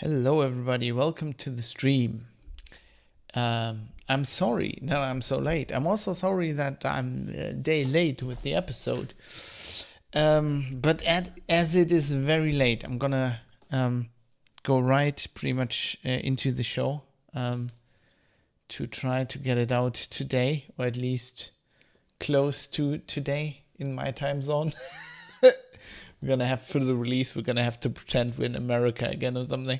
Hello, everybody. Welcome to the stream. I'm sorry that I'm so late. I'm also sorry that I'm a day late with the episode. But as it is very late, I'm gonna go right pretty much into the show to try to get it out today, or at least close to today in my time zone. We're gonna have for the release. We're gonna have to pretend we're in America again or something.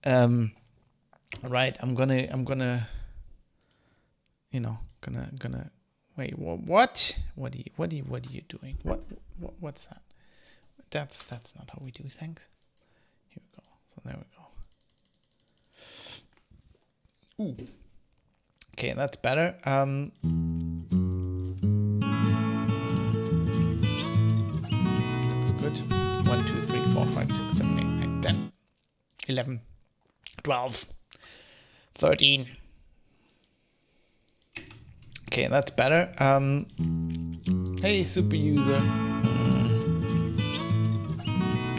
Right. I'm gonna. Gonna. Wait. What? What are you doing? What's that? That's not how we do things. Here we go. So there we go. Ooh. Okay, that's better. Looks good. 1, 2, 3, 4, 5, 6, 7, 8, 9, 10, 11, 12, 13. Okay, that's better. Hey, super user.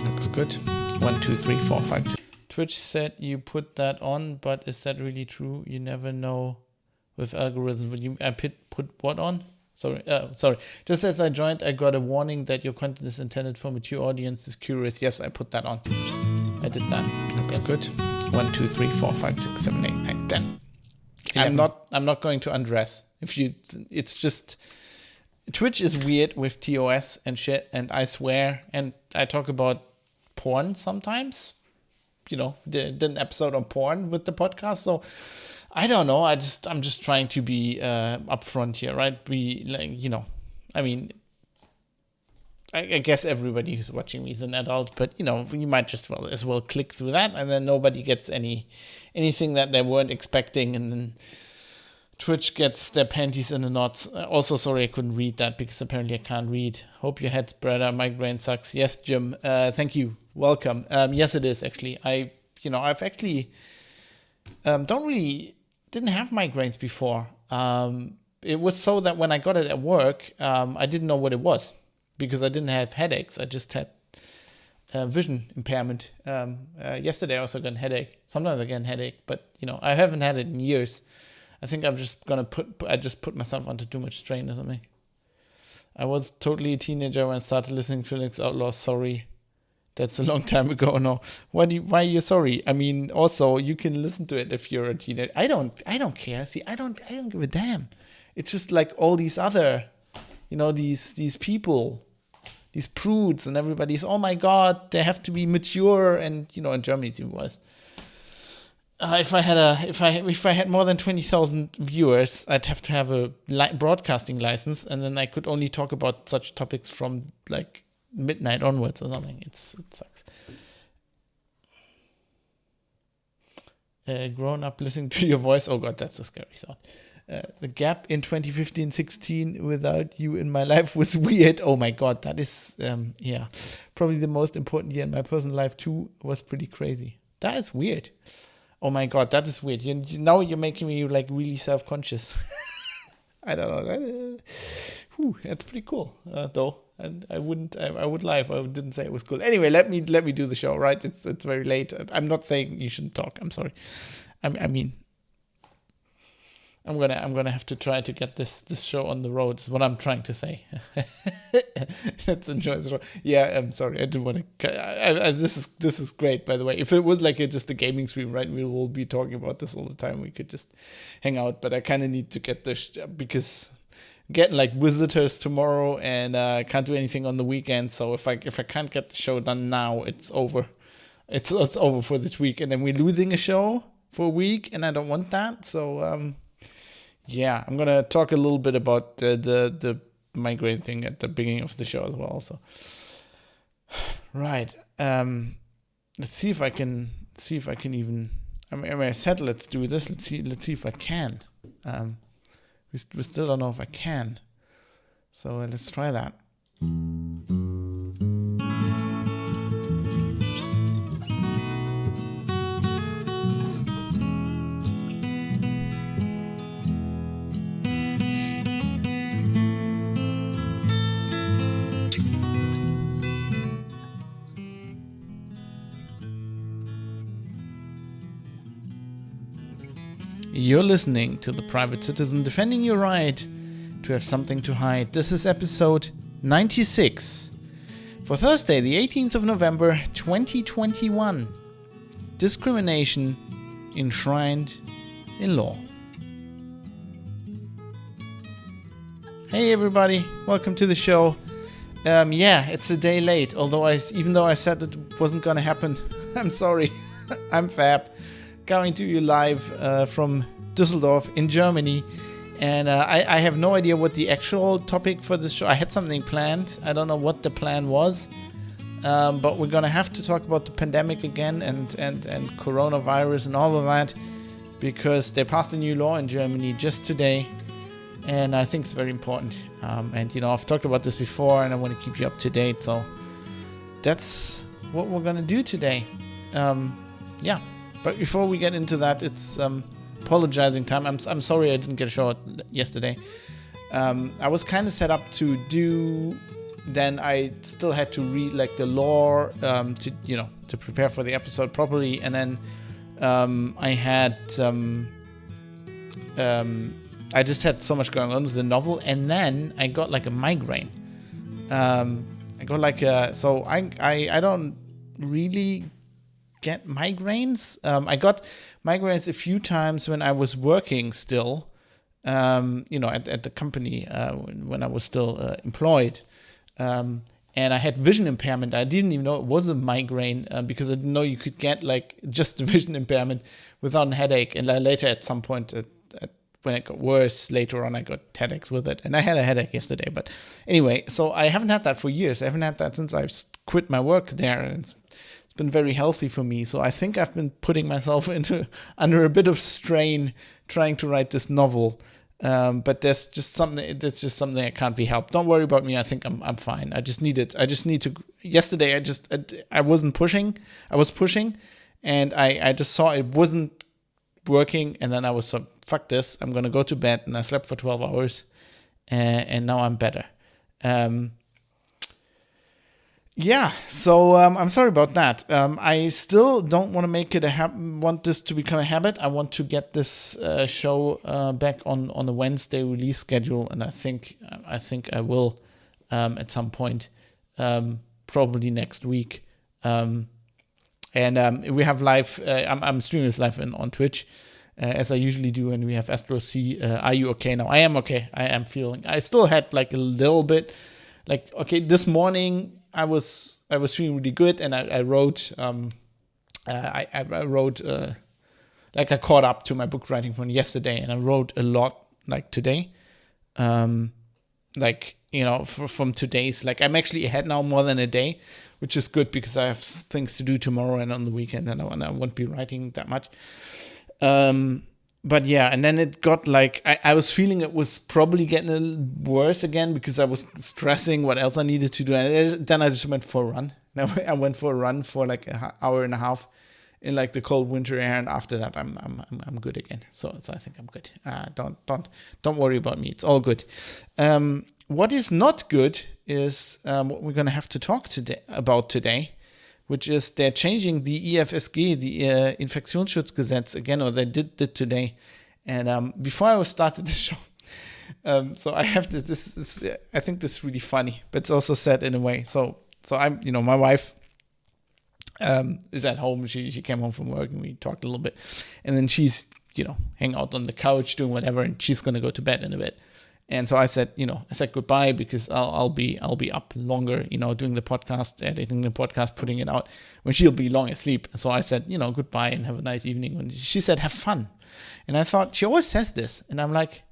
Looks good. 1, 2, 3, 4, 5, 6. Twitch said you put that on, but is that really true? You never know with algorithms. When I put what on? Sorry. Just as I joined, I got a warning that your content is intended for mature audiences curious. Yes, I put that on. I did that. Looks good. 1, 2, 3, 4, 5, 6, 7, 8, 9, 10. 11. I'm not going to undress. It's just Twitch is weird with TOS and shit, and I swear, and I talk about porn sometimes. Did an episode on porn with the podcast, so I don't know. I'm just trying to be upfront here, right? I guess everybody who's watching me is an adult, but you might just as well click through that, and then nobody gets anything that they weren't expecting, and then Twitch gets their panties in the knots. Also, sorry I couldn't read that because apparently I can't read. Hope your head's better. My brain sucks. Yes, Jim. Thank you. Welcome. Yes, it is actually. I've actually didn't have migraines before. It was so that when I got it at work, I didn't know what it was because I didn't have headaches. I just had vision impairment. Yesterday I also got a headache. Sometimes I get a headache, but I haven't had it in years. I think I'm just gonna put myself under too much strain or something. I was totally a teenager when I started listening to Linux Outlaw. Sorry, that's a long time ago. No, why are you sorry? I mean, also you can listen to it if you're a teenager. I don't care. See, I don't give a damn. It's just like all these other, these people, these prudes, and everybody's. Oh my God, they have to be mature, and in Germany it's even worse. If I had more than 20,000 viewers, I'd have to have a broadcasting license, and then I could only talk about such topics from like midnight onwards or something. It sucks. Grown up listening to your voice. Oh God, that's a scary thought. The gap in 2015-16 without you in my life was weird. Oh my God, that is probably the most important year in my personal life too. Was pretty crazy. That is weird. Oh my God, that is weird. Now you're making me like really self-conscious. I don't know. That's pretty cool, though. And I would lie if I didn't say it was cool. Anyway, let me do the show. Right? It's very late. I'm not saying you shouldn't talk. I'm sorry. I'm gonna have to try to get this show on the road. Is what I'm trying to say. Let's enjoy the show. Yeah, I'm sorry. I didn't want to. This is great, by the way. If it was like just a gaming stream, right, we will be talking about this all the time. We could just hang out. But I kind of need to get this because getting like visitors tomorrow, and I can't do anything on the weekend. So if I can't get the show done now, it's over. It's over for this week, and then we're losing a show for a week, and I don't want that. So yeah, I'm gonna talk a little bit about the migraine thing at the beginning of the show as well. So, right, let's see if I can even. I said let's do this. Let's see if I can. We still don't know if I can. So let's try that. You're listening to The Private Citizen, defending your right to have something to hide. This is episode 96 for Thursday, the 18th of November, 2021. Discrimination enshrined in law. Hey everybody, welcome to the show. It's a day late, even though I said it wasn't gonna happen. I'm sorry. I'm Fab, coming to you live from Düsseldorf in Germany. And I have no idea what the actual topic for this show. I had something planned. I don't know what the plan was. But we're gonna have to talk about the pandemic again and coronavirus and all of that, because they passed a new law in Germany just today. And I think it's very important. I've talked about this before and I want to keep you up to date. So that's what we're going to do today. But before we get into that, it's apologizing time. I'm sorry I didn't get a show yesterday. I was kind of set up to do, then I still had to read like the law to prepare for the episode properly. And then I had I just had so much going on with the novel, and then I got like a migraine. I don't really get migraines. I got migraines a few times when I was working still, at the company when I was still employed. And I had vision impairment. I didn't even know it was a migraine because I didn't know you could get like just a vision impairment without a headache. And later at some point, when it got worse, later on I got headaches with it. And I had a headache yesterday. But anyway, so I haven't had that for years. I haven't had that since I've quit my work there. And it's been very healthy for me. So I think I've been putting myself under a bit of strain trying to write this novel. But that's just something that can't be helped. Don't worry about me. I think I'm fine. I just need to. Yesterday I wasn't pushing. I was pushing, and I just saw it wasn't working, and then I was fuck this. I'm gonna go to bed, and I slept for 12 hours, and now I'm better. So I'm sorry about that. I still don't want to make it want this to become a habit. I want to get this show back on a Wednesday release schedule, and I think I will at some point, probably next week. And we have live. I'm streaming this live on Twitch, as I usually do, and we have Astro C. Are you okay now? I am okay. I am feeling. I still had like a little bit, like okay. This morning I was feeling really good, and I wrote. I wrote like I caught up to my book writing from yesterday, and I wrote a lot like today. From today's, like I'm actually ahead now more than a day, which is good because I have things to do tomorrow and on the weekend, and I won't be writing that much. But yeah, and then it got like, I was feeling it was probably getting a little worse again because I was stressing what else I needed to do. And then I just went for a run. I went for a run for like an hour and a half in like the cold winter air, and after that I'm good again. So I think I'm good. Don't worry about me. It's all good. What is not good is what we're gonna have to talk about today, which is they're changing the IFSG, the Infektionsschutzgesetz again, or they did today. And before I started the show, so I have this. I think this is really funny, but it's also sad in a way. So I'm, my wife is at home. She came home from work and we talked a little bit, and then she's hanging out on the couch doing whatever, and she's gonna go to bed in a bit. And so I said goodbye because I'll be up longer, doing the podcast, editing the podcast, putting it out when she'll be long asleep. So I said, goodbye and have a nice evening. And she said, have fun. And I thought, she always says this. And I'm like,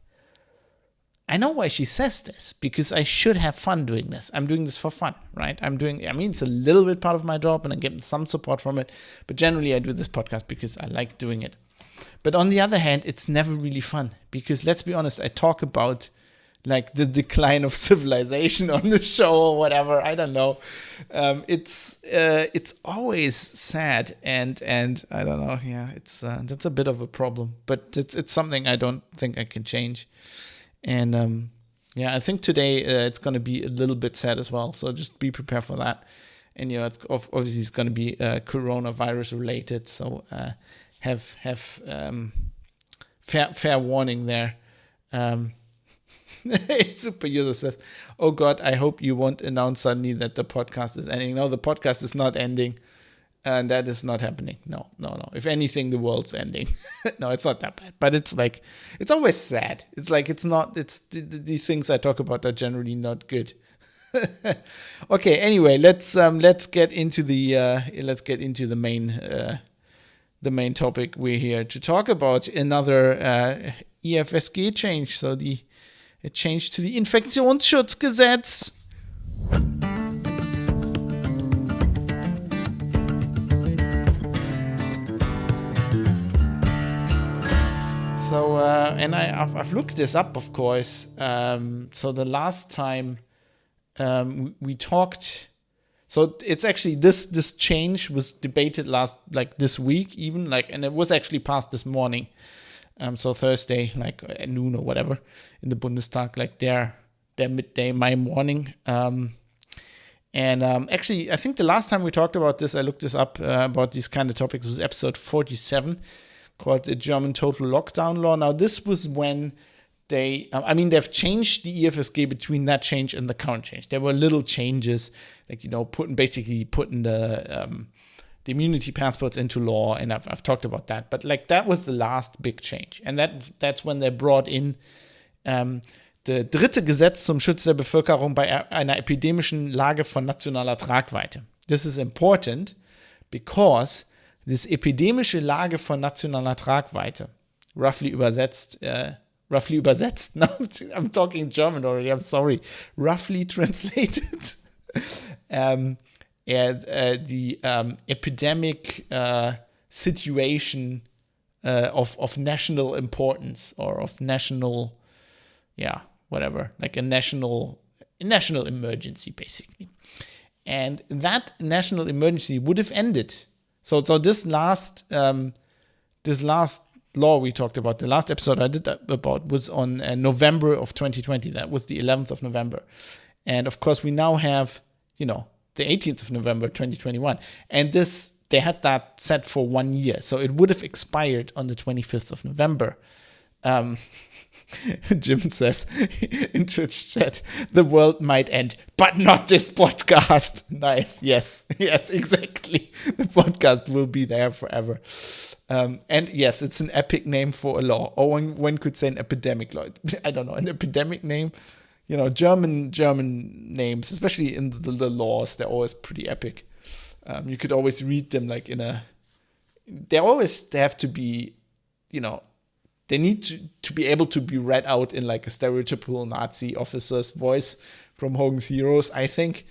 I know why she says this, because I should have fun doing this. I'm doing this for fun, right? It's a little bit part of my job and I get some support from it. But generally I do this podcast because I like doing it. But on the other hand, it's never really fun because, let's be honest, I talk about like the decline of civilization on the show or whatever. I don't know. It's always sad and I don't know. Yeah, it's that's a bit of a problem, but it's something I don't think I can change. And I think today it's going to be a little bit sad as well. So just be prepared for that. And it's obviously it's going to be coronavirus related. So have fair warning there. Super user says, "Oh God, I hope you won't announce suddenly that the podcast is ending." No, the podcast is not ending, and that is not happening. No. If anything, the world's ending. No, it's not that bad, but it's like, it's always sad. It's like, it's not. It's these things I talk about are generally not good. Okay. Anyway, let's get into the main topic. We're here to talk about another EFSG change. So a change to the Infektionsschutzgesetz. So, and I've looked this up, of course. So the last time we talked, so it's actually this change was debated this week even, and it was actually passed this morning. So Thursday, at noon or whatever, in the Bundestag, their midday, my morning. Actually, I think the last time we talked about this, I looked this up about these kind of topics, was episode 47, called the German Total Lockdown Law. Now, this was when they've changed the EFSG between that change and the current change. There were little changes, putting the immunity passports into law, and I've talked about that. But that was the last big change. And that's when they brought in the dritte Gesetz zum Schutz der Bevölkerung bei einer epidemischen Lage von nationaler Tragweite. This is important because this epidemische Lage von nationaler Tragweite, roughly übersetzt, now I'm talking German already, I'm sorry, roughly translated, the epidemic situation of national importance, or of national, whatever, like a national emergency, basically. And that national emergency would have ended. So this last law we talked about, the last episode I did about, was on November of 2020. That was the 11th of November. And of course, we now have, the 18th of November, 2021. And they had that set for 1 year. So it would have expired on the 25th of November. Jim says in Twitch chat, the world might end, but not this podcast. Nice. Yes, exactly. The podcast will be there forever. And yes, it's an epic name for a law. Or one could say an epidemic law. I don't know, an epidemic name. German names, especially in the laws, they're always pretty epic. You could always read them they have to be, they need to be able to be read out in a stereotypical Nazi officer's voice from Hogan's Heroes, I think.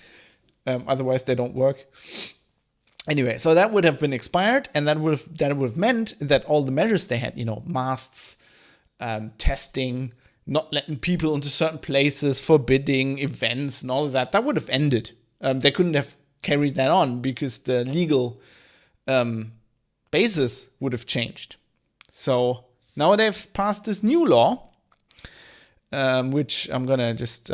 Otherwise, they don't work. Anyway, so that would have been expired, and that would have meant that all the measures they had, masks, testing, not letting people into certain places, forbidding events and all of that would have ended. They couldn't have carried that on because the legal basis would have changed. So now they've passed this new law, which I'm gonna just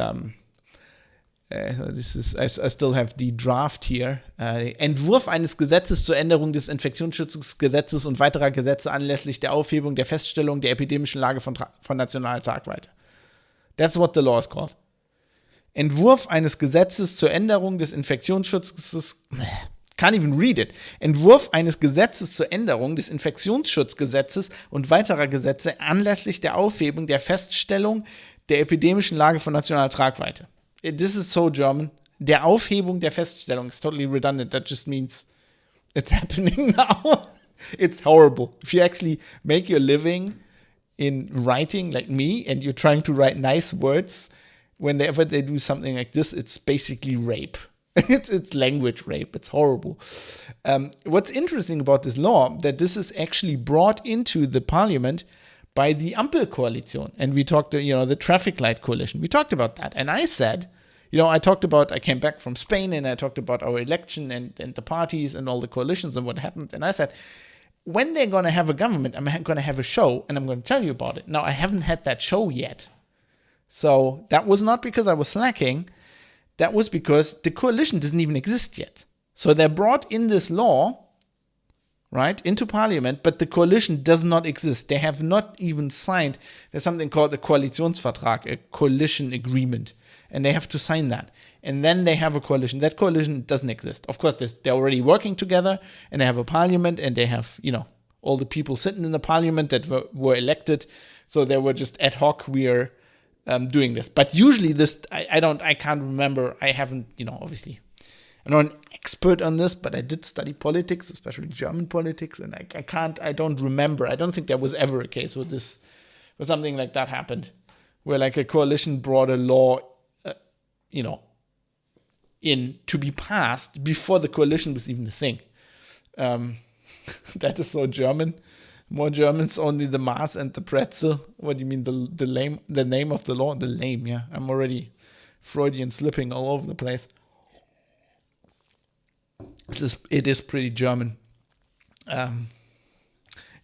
I still have the draft here. Entwurf eines Gesetzes zur Änderung des Infektionsschutzgesetzes und weiterer Gesetze anlässlich der Aufhebung der Feststellung der epidemischen Lage von nationaler Tragweite. That's what the law is called. Entwurf eines Gesetzes zur Änderung des Infektionsschutzgesetzes. Can't even read it. Entwurf eines Gesetzes zur Änderung des Infektionsschutzgesetzes und weiterer Gesetze anlässlich der Aufhebung der Feststellung der epidemischen Lage von nationaler Tragweite. This is so German. Der Aufhebung der Feststellung is totally redundant. That just means it's happening now. It's horrible. If you actually make your living in writing like me and you're trying to write nice words, whenever they do something like this, it's basically rape. It's language rape. It's horrible. What's interesting about this law, that this is actually brought into the parliament by the Ampelkoalition. And we talked, the traffic light coalition. We talked about that. And I said, I came back from Spain and I talked about our election and the parties and all the coalitions and what happened. And I said, when they're going to have a government, I'm going to have a show and I'm going to tell you about it. Now, I haven't had that show yet. So that was not because I was slacking. That was because the coalition doesn't even exist yet. So they brought in this law right, into parliament, but the coalition does not exist. They have not even signed. There's something called a Koalitionsvertrag, a coalition agreement, and they have to sign that. And then they have a coalition. That coalition doesn't exist. Of course, they're already working together, and they have a parliament, and they have, all the people sitting in the parliament that were elected. So they were just ad hoc. We are doing this. But usually this, I can't remember. I haven't, obviously, I'm not an expert on this, but I did study politics, especially German politics, and I don't remember. I don't think there was ever a case where something like that happened, where like a coalition brought a law, in to be passed before the coalition was even a thing. That is so German. More Germans, only the Maß and the Pretzel. What do you mean, the name of the law? The lame, yeah. I'm already Freudian slipping all over the place. It is pretty German. And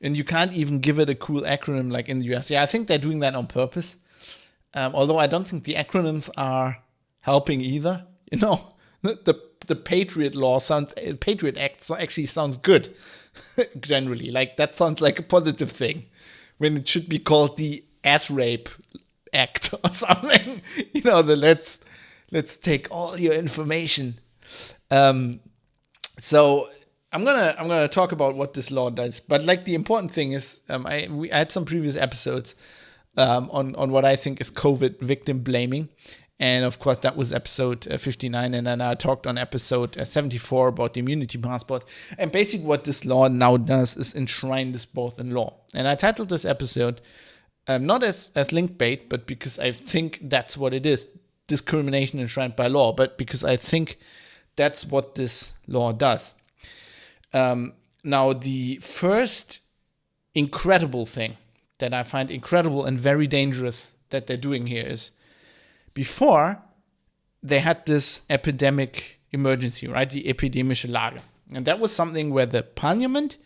you can't even give it a cool acronym like in the US. Yeah, I think they're doing that on purpose. Although I don't think the acronyms are helping either. The Patriot Act actually sounds good, generally. Like, that sounds like a positive thing, when it should be called the Ass Rape Act or something. Let's take all your information. So I'm gonna talk about what this law does. But like, the important thing is, I had some previous episodes on what I think is COVID victim blaming. And of course, that was episode 59. And then I talked on episode 74 about the immunity passport. And basically what this law now does is enshrine this both in law. And I titled this episode not as link bait, but because I think that's what it is. Discrimination enshrined by law. But because I think that's what this law does. Now, the first incredible thing that I find incredible and very dangerous that they're doing here is, before, they had this epidemic emergency, right? The epidemische Lage. And that was something where the parliament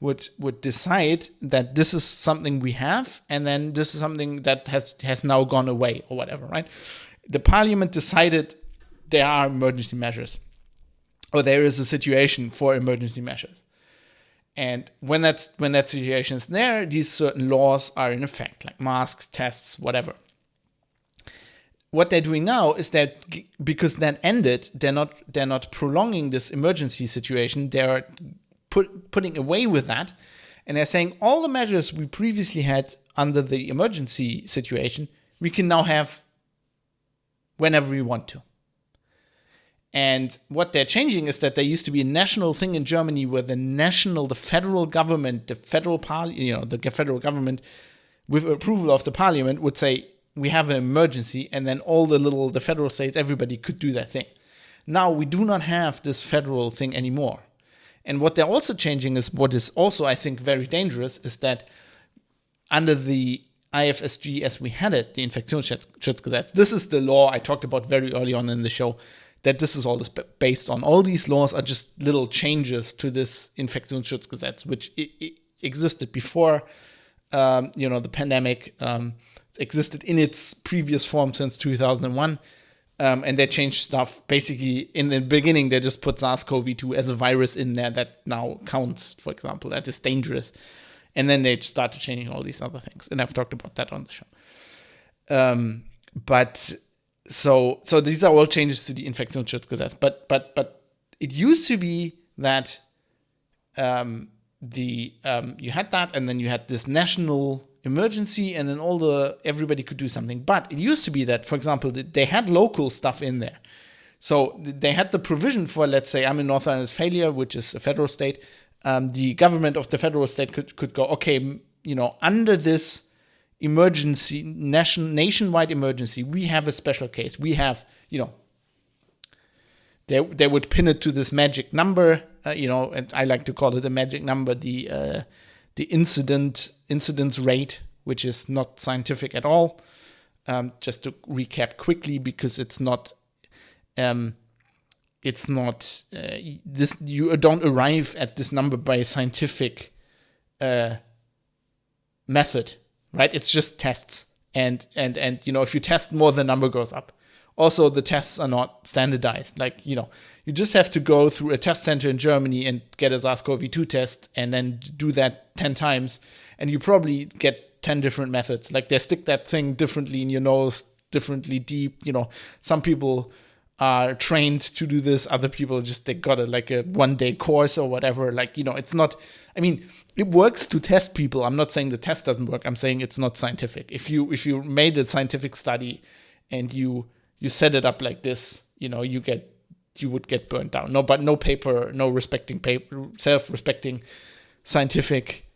would decide that this is something we have, and then this is something that has now gone away or whatever, right? The parliament decided there are emergency measures, or there is a situation for emergency measures. And when that situation is there, these certain laws are in effect, like masks, tests, whatever. What they're doing now is that, because that ended, they're not prolonging this emergency situation. They're putting away with that, and they're saying all the measures we previously had under the emergency situation, we can now have whenever we want to. And what they're changing is that there used to be a national thing in Germany where the federal government, the federal government, with approval of the parliament, would say, we have an emergency, and then the federal states, everybody could do their thing. Now we do not have this federal thing anymore. And what they're also changing is, what is also, I think, very dangerous, is that under the IFSG as we had it, the Infektionsschutzgesetz, this is the law I talked about very early on in the show, that this is all based on. All these laws are just little changes to this Infektionsschutzgesetz, which existed before, the pandemic. Existed in its previous form since 2001, and they changed stuff. Basically, in the beginning, they just put SARS-CoV-2 as a virus in there that now counts, for example, that is dangerous. And then they started changing all these other things, and I've talked about that on the show. But these are all changes to the Infektionsschutzgesetz. But it used to be that you had that, and then you had this national emergency, and then everybody could do something. But it used to be that, for example, they had local stuff in there. So they had the provision for, let's say, I'm in North Rhine-Westphalia, which is a federal state. The government of the federal state could go, okay, under this emergency, nationwide emergency, we have a special case. We have, they would pin it to this magic number, and I like to call it a magic number, the incidence rate, which is not scientific at all. Just to recap quickly, because it's not this. You don't arrive at this number by a scientific method, right? It's just tests, and if you test more, the number goes up, Also, the tests are not standardized. Like, you just have to go through a test center in Germany and get a SARS-CoV-2 test and then do that 10 times. And you probably get 10 different methods. Like, they stick that thing differently in your nose, differently deep. Some people are trained to do this. Other people they got a 1-day course or whatever. It's not, it works to test people. I'm not saying the test doesn't work. I'm saying it's not scientific. If you made a scientific study and you set it up like this, you would get burnt down. No paper, no self-respecting scientific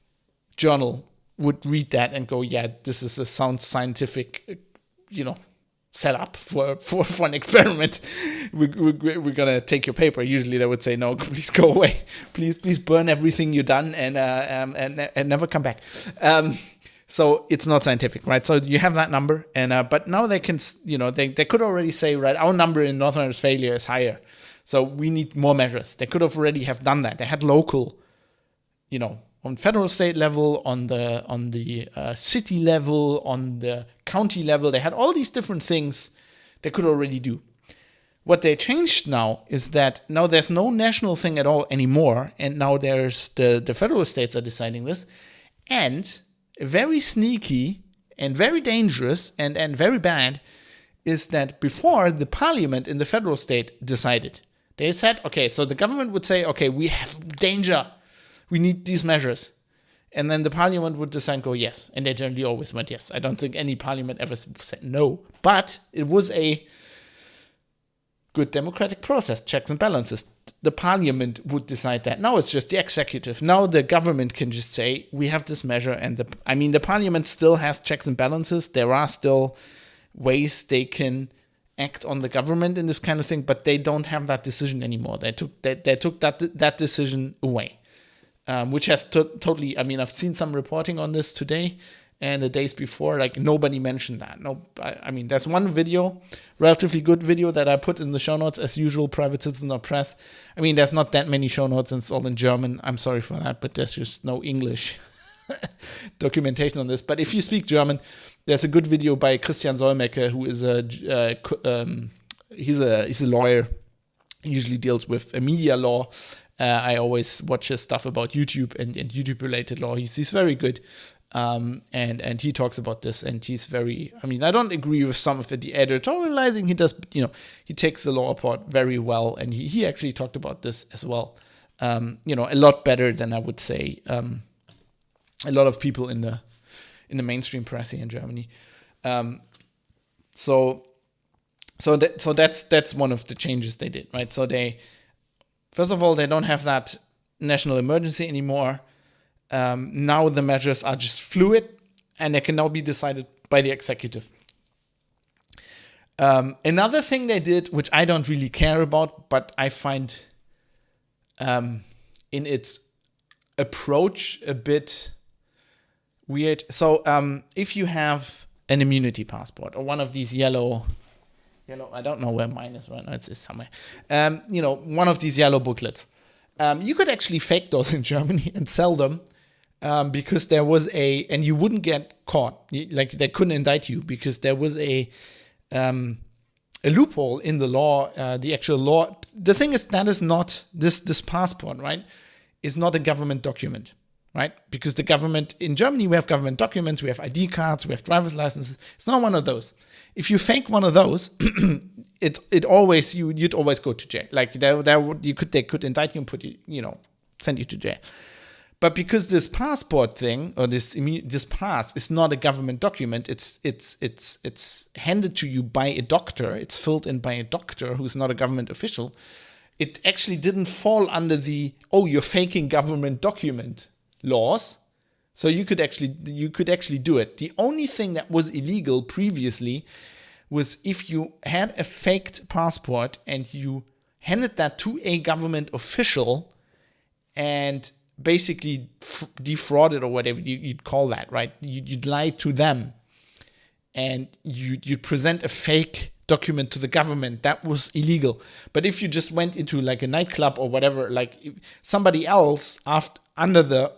journal would read that and go, yeah, this is a sound scientific, set up for an experiment. We're gonna take your paper. Usually they would say, no, please go away. Please burn everything you've done and never come back. So it's not scientific, right? So you have that number, and but now they can, they could already say, right, our number in North Rhine-Westphalia is higher, so we need more measures. They could have already have done that. They had local, on federal state level, on the city level, on the county level. They had all these different things they could already do. What they changed now is that now there's no national thing at all anymore, and now there's the federal states are deciding this, and very sneaky and very dangerous and very bad is that before the parliament in the federal state decided, they said, okay, so the government would say, okay, we have danger, we need these measures. And then the parliament would decide, go yes. And they generally always went yes. I don't think any parliament ever said no. But it was a good democratic process, checks and balances. The parliament would decide that. Now it's just the executive. Now the government can just say, we have this measure. And the parliament still has checks and balances. There are still ways they can act on the government in this kind of thing, but they don't have that decision anymore. They took that decision away, which has totally, I've seen some reporting on this today and the days before, nobody mentioned that. No, there's one video, relatively good video, that I put in the show notes, as usual, Private Citizen or Press. There's not that many show notes, and it's all in German. I'm sorry for that, but there's just no English documentation on this. But if you speak German, there's a good video by Christian Solmecke, who is he's a lawyer. He usually deals with media law. I always watch his stuff about YouTube and YouTube-related law. He's very good. And he talks about this, and he's very, I don't agree with some of the editorializing he does, but, he takes the law apart very well, and he actually talked about this as well, a lot better than I would say, a lot of people in the mainstream press here in Germany. So that's one of the changes they did, right? So first of all, they don't have that national emergency anymore. Now the measures are just fluid, and they can now be decided by the executive. Another thing they did, which I don't really care about, but I find in its approach a bit weird. So if you have an immunity passport or one of these yellow, I don't know where mine is right now, it's somewhere, one of these yellow booklets, you could actually fake those in Germany and sell them. Because there was and you wouldn't get caught, they couldn't indict you, because there was a loophole in the law, the actual law. The thing is, that is not, this passport, right, is not a government document, right? Because the government, in Germany, we have government documents, we have ID cards, we have driver's licenses. It's not one of those. If you fake one of those, you'd always go to jail. They could indict you and put you, send you to jail. But because this passport thing, or this pass, is not a government document, it's handed to you by a doctor. It's filled in by a doctor who's not a government official. It actually didn't fall under the you're faking government document laws. So you could actually do it. The only thing that was illegal previously was if you had a faked passport and you handed that to a government official and basically defrauded, or whatever you'd call that, right? You'd lie to them, and you'd present a fake document to the government. That was illegal. But if you just went into a nightclub or whatever, somebody else under the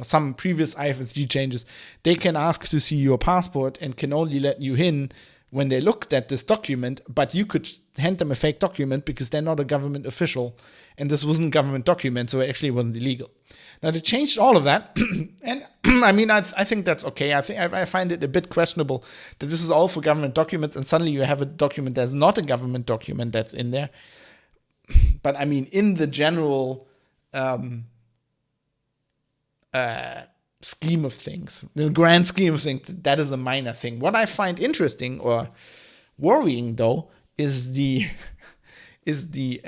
some previous IFSG changes, they can ask to see your passport and can only let you in when they looked at this document, but you could hand them a fake document because they're not a government official, and this wasn't a government document, so it actually wasn't illegal. Now they changed all of that, and I mean, I think that's okay. I find it a bit questionable that this is all for government documents, and suddenly you have a document that's not a government document that's in there. But I mean, in the general scheme of things, the grand scheme of things, that is a minor thing. What I find interesting or worrying, though, is the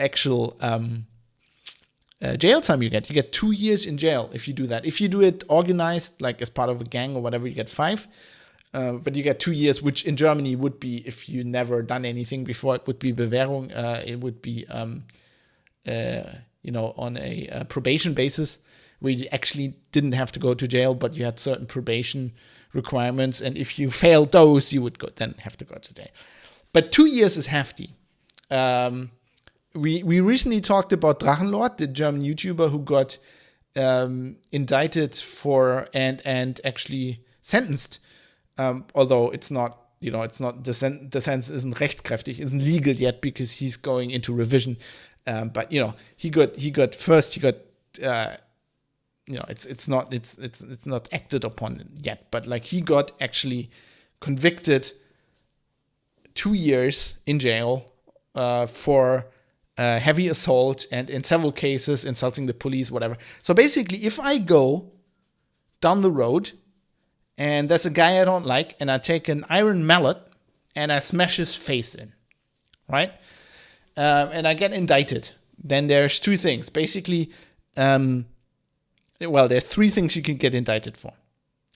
actual jail time you get. You get 2 years in jail if you do that. If you do it organized, like as part of a gang or whatever, you get 5. But you get 2 years, which in Germany would be, if you never done anything before, it would be Bewährung. It would be, on a probation basis, where you actually didn't have to go to jail, but you had certain probation requirements. And if you failed those, you would then have to go to jail. But 2 years is hefty. We recently talked about Drachenlord, the German YouTuber who got indicted for and actually sentenced. Although it's not, it's not, the sentence isn't rechtskräftig, isn't legal yet because he's going into revision. But he got it's not acted upon yet. But like he got actually convicted 2 years in jail for heavy assault and in several cases insulting the police, whatever. So basically, if I go down the road and there's a guy I don't like, and I take an iron mallet and I smash his face in, right? And I get indicted. Then there's 2 things. Basically, there's 3 things you can get indicted for.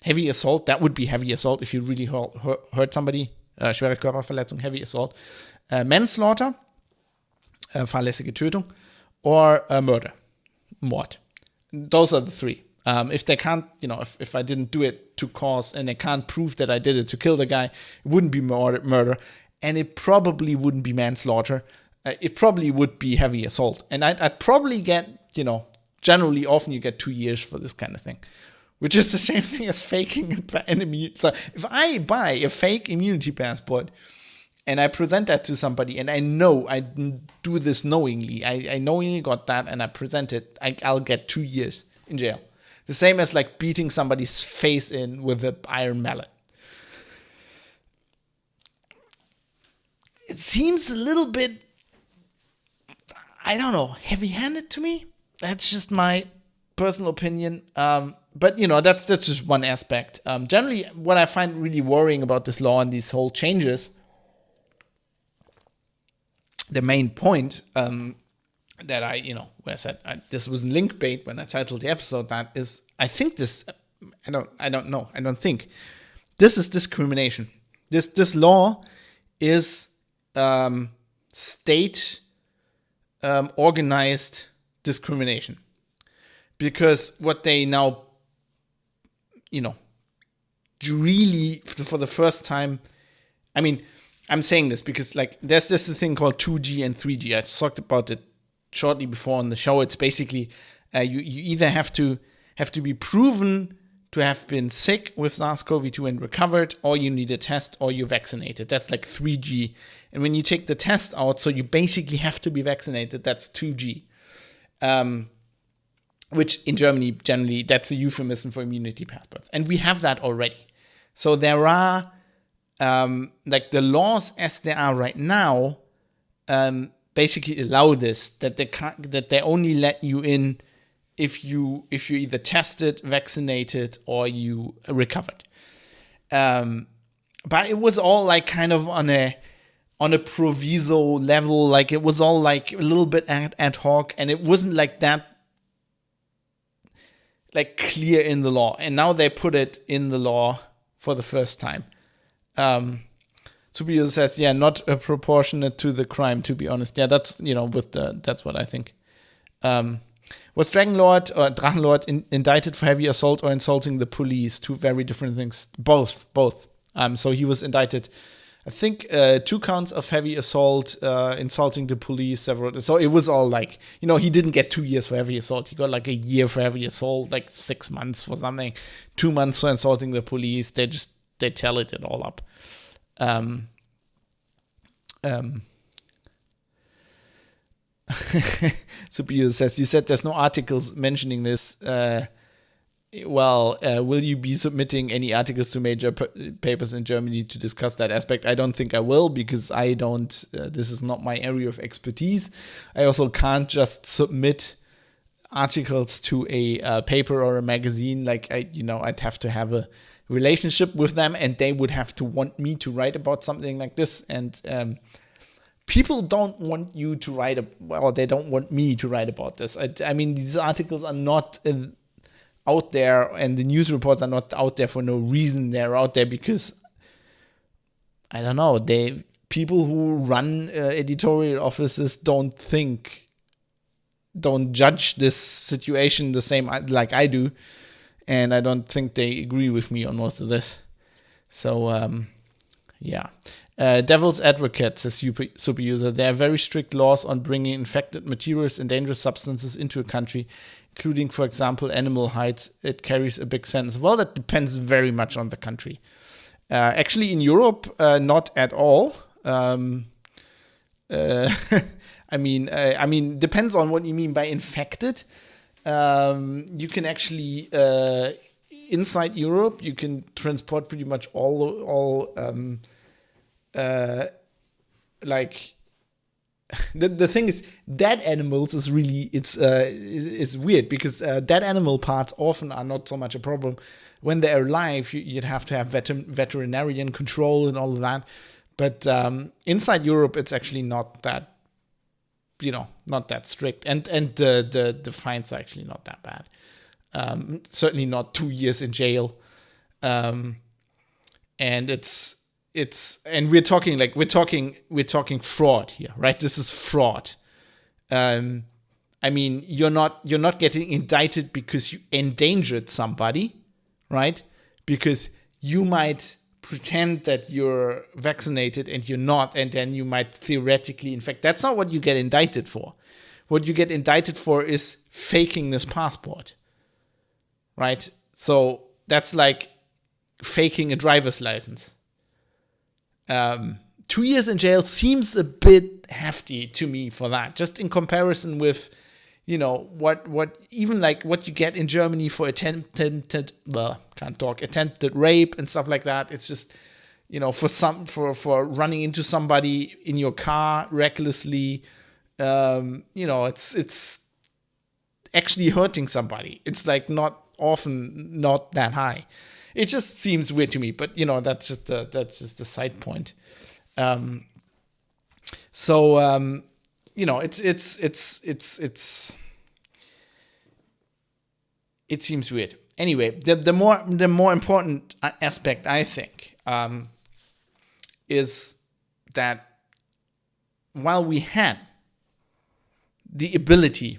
Heavy assault, that would be heavy assault if you really hurt somebody. Schwere Körperverletzung, heavy assault. Manslaughter, fahrlässige Tötung, or murder, Mord. Those are the 3. If they can't, if I didn't do it to cause, and they can't prove that I did it to kill the guy, it wouldn't be murder, and it probably wouldn't be manslaughter. It probably would be heavy assault. And I'd probably get, generally often you get 2 years for this kind of thing, which is the same thing as faking an immunity. So if I buy a fake immunity passport and I present that to somebody, and I know I do this knowingly, I knowingly got that and I present it, I'll get 2 years in jail. The same as like beating somebody's face in with an iron mallet. It seems a little bit, I don't know, heavy-handed to me. That's just my personal opinion. But that's just one aspect. Generally, what I find really worrying about this law and these whole changes, the main point that where I said this was link bait when I titled the episode, that is, I think this, I don't think this is discrimination. This law is state organized discrimination, because what they now, really for the first time, I mean, I'm saying this because like there's this thing called 2G and 3G. I talked about it shortly before on the show. It's basically you either have to be proven to have been sick with SARS-CoV-2 and recovered, or you need a test, or you're vaccinated. That's like 3G. And when you take the test out, so you basically have to be vaccinated, that's 2G. Which in Germany, generally, that's a euphemism for immunity passports. And we have that already. So there are, like the laws as they are right now, basically allow this, that they only let you in if you either tested, vaccinated, or you recovered. But it was all like kind of on a proviso level, like it was all like a little bit ad hoc, and it wasn't like that like clear in the law. And now they put it in the law for the first time. Tobias says, yeah, not proportionate to the crime, to be honest. Yeah, that's, that's what I think. Was Drachenlord indicted for heavy assault or insulting the police? 2 very different things. Both. So he was indicted, I think, 2 counts of heavy assault, insulting the police, several. So it was all like, he didn't get 2 years for heavy assault. He got like a year for heavy assault, like 6 months for something, 2 months for insulting the police. They tally it all up. Super says, you said there's no articles mentioning this. Will you be submitting any articles to major papers in Germany to discuss that aspect? I don't think I will, because I don't, this is not my area of expertise. I also can't just submit articles to a paper or a magazine. Like, I'd have to have a relationship with them, and they would have to want me to write about something like this. And people don't want you to write, they don't want me to write about this. I mean, these articles are not out there, and the news reports are not out there for no reason. They're out there because, I don't know, people who run editorial offices don't judge this situation the same like I do, and I don't think they agree with me on most of this. So, yeah. Devil's Advocate says super user, there are very strict laws on bringing infected materials and dangerous substances into a country, including, for example, animal hides. It carries a big sentence. Well, that depends very much on the country. Actually, in Europe, not at all. I mean, depends on what you mean by infected. You can actually, inside Europe, you can transport pretty much all like, the thing is, dead animals is really, it's weird, because dead animal parts often are not so much a problem. When they're alive, you'd have to have veterinarian control and all of that. But inside Europe, it's actually not that, not that strict. And the fines are actually not that bad. Certainly not 2 years in jail. And we're talking fraud here, right? This is fraud. I mean, you're not getting indicted because you endangered somebody, right? Because you might pretend that you're vaccinated and you're not, and then you might theoretically infect. That's not what you get indicted for. What you get indicted for is faking this passport, right? So that's like faking a driver's license. 2 years in jail seems a bit hefty to me for that, just in comparison with, what even like what you get in Germany for attempted rape and stuff like that. It's just, for running into somebody in your car recklessly, it's actually hurting somebody. It's like not that high. It just seems weird to me, but that's just a side point. It seems weird. Anyway, the more important aspect, I think, is that while we had the ability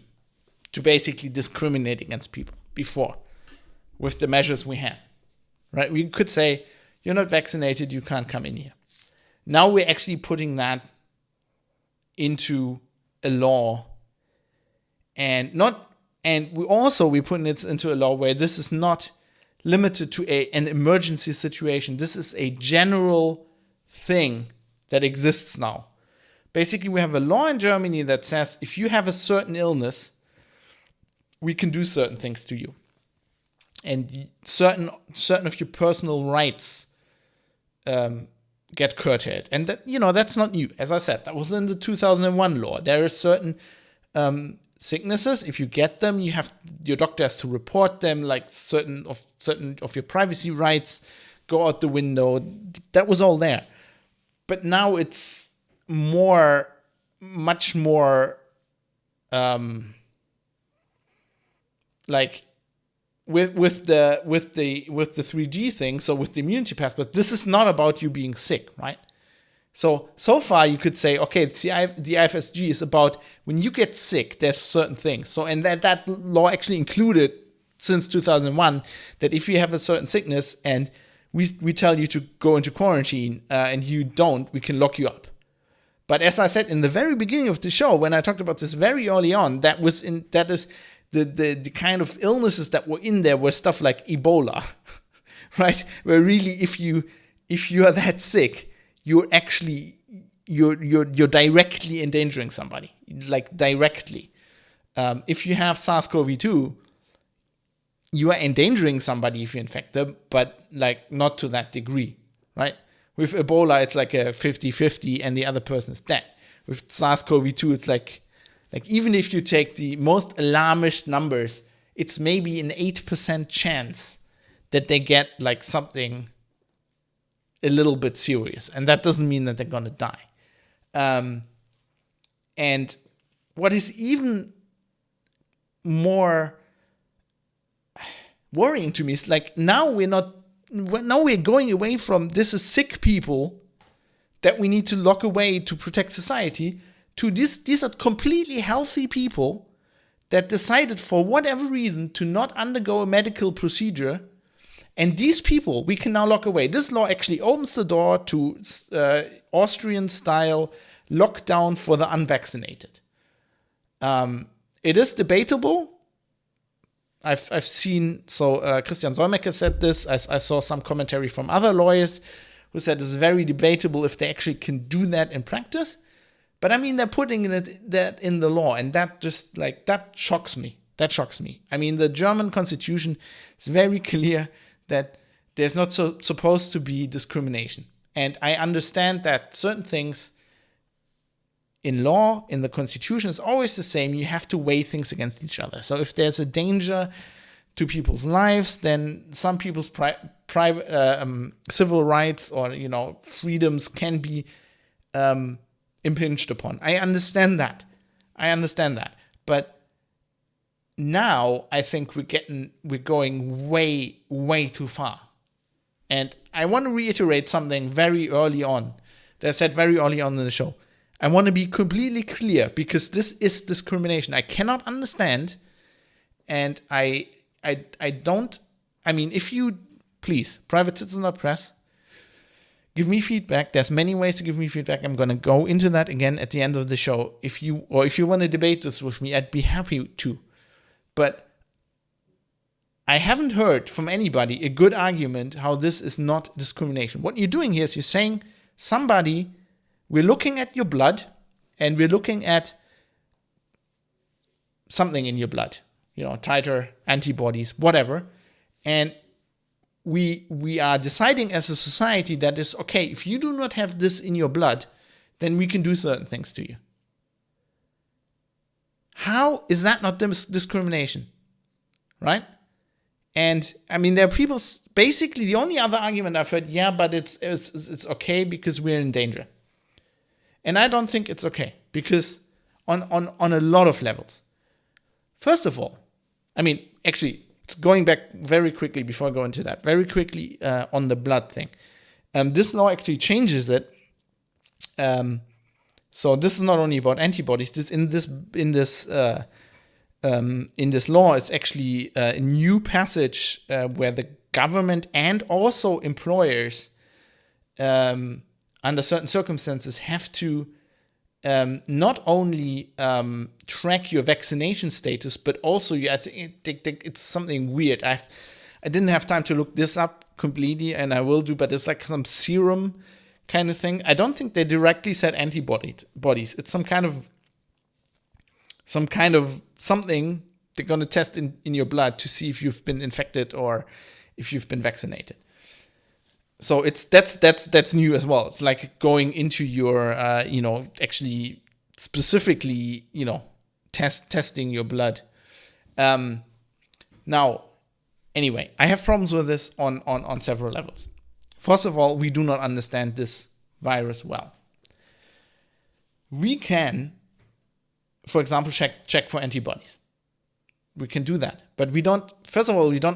to basically discriminate against people before with the measures we had, right? We could say, you're not vaccinated, you can't come in here. Now we're actually putting that into a law, and we're putting it into a law where this is not limited to an emergency situation. This is a general thing that exists now. Basically, we have a law in Germany that says if you have a certain illness, we can do certain things to you. And certain of your personal rights get curtailed. And that, that's not new. As I said, that was in the 2001 law. There are certain sicknesses. If you get them, your doctor has to report them. Like certain of your privacy rights go out the window. That was all there. But now it's much more like with the 3G thing, so with the immunity passport, this is not about you being sick, right? So far you could say, okay, the IFSG is about when you get sick, there's certain things. So, and that law actually included since 2001 that if you have a certain sickness and we tell you to go into quarantine and you don't, we can lock you up. But as I said in the very beginning of the show, when I talked about this very early on, that is the kind of illnesses that were in there were stuff like Ebola, right? Where really, if you are that sick, you're actually you're directly endangering somebody, like directly. If you have SARS-CoV-2, you are endangering somebody if you infect them, but like not to that degree, right? With Ebola, it's like a 50-50 and the other person is dead. With SARS-CoV-2, it's like even if you take the most alarmist numbers, it's maybe an 8% chance that they get like something a little bit serious. And that doesn't mean that they're going to die. And what is even more worrying to me is like now we're going away from this is sick people that we need to lock away to protect society to these are completely healthy people that decided for whatever reason to not undergo a medical procedure. And these people we can now lock away. This law actually opens the door to Austrian-style lockdown for the unvaccinated. It is debatable. I've seen, Christian Solmecke said this. I saw some commentary from other lawyers who said it's very debatable if they actually can do that in practice. But I mean, they're putting that in the law, and that just that shocks me. That shocks me. I mean, the German constitution is very clear that there's not supposed to be discrimination. And I understand that certain things in law, in the constitution, is always the same. You have to weigh things against each other. So if there's a danger to people's lives, then some people's private civil rights or freedoms can be impinged upon. I understand that. But now I think we're going way, way too far. And I want to reiterate something very early on that I said very early on in the show. I want to be completely clear because this is discrimination. I cannot understand, and I don't. I mean, if you please, Private Citizen Press, give me feedback. There's many ways to give me feedback. I'm going to go into that again at the end of the show. If you want to debate this with me, I'd be happy to. But I haven't heard from anybody a good argument how this is not discrimination. What you're doing here is you're saying we're looking at your blood and we're looking at something in your blood, titer, antibodies, whatever. And we are deciding as a society that is, okay, if you do not have this in your blood, then we can do certain things to you. How is that not discrimination? Right? And I mean, there are people, basically the only other argument I've heard, but it's okay because we're in danger. And I don't think it's okay because on a lot of levels. First of all, I mean, actually, going back very quickly before I go into that, very quickly on the blood thing. This law actually changes it. So this is not only about antibodies. In this law, it's actually a new passage where the government and also employers, under certain circumstances, have to not only track your vaccination status, but also I think it's something weird. I didn't have time to look this up completely, and I will do, but it's like some serum kind of thing. I don't think they directly said antibodies. It's some kind of something they're going to test in your blood to see if you've been infected or if you've been vaccinated. So that's new as well. It's like going into your, actually specifically, testing your blood. Now, anyway, I have problems with this on several levels. First of all, we do not understand this virus well. We can, for example, check for antibodies. We can do that. But we don't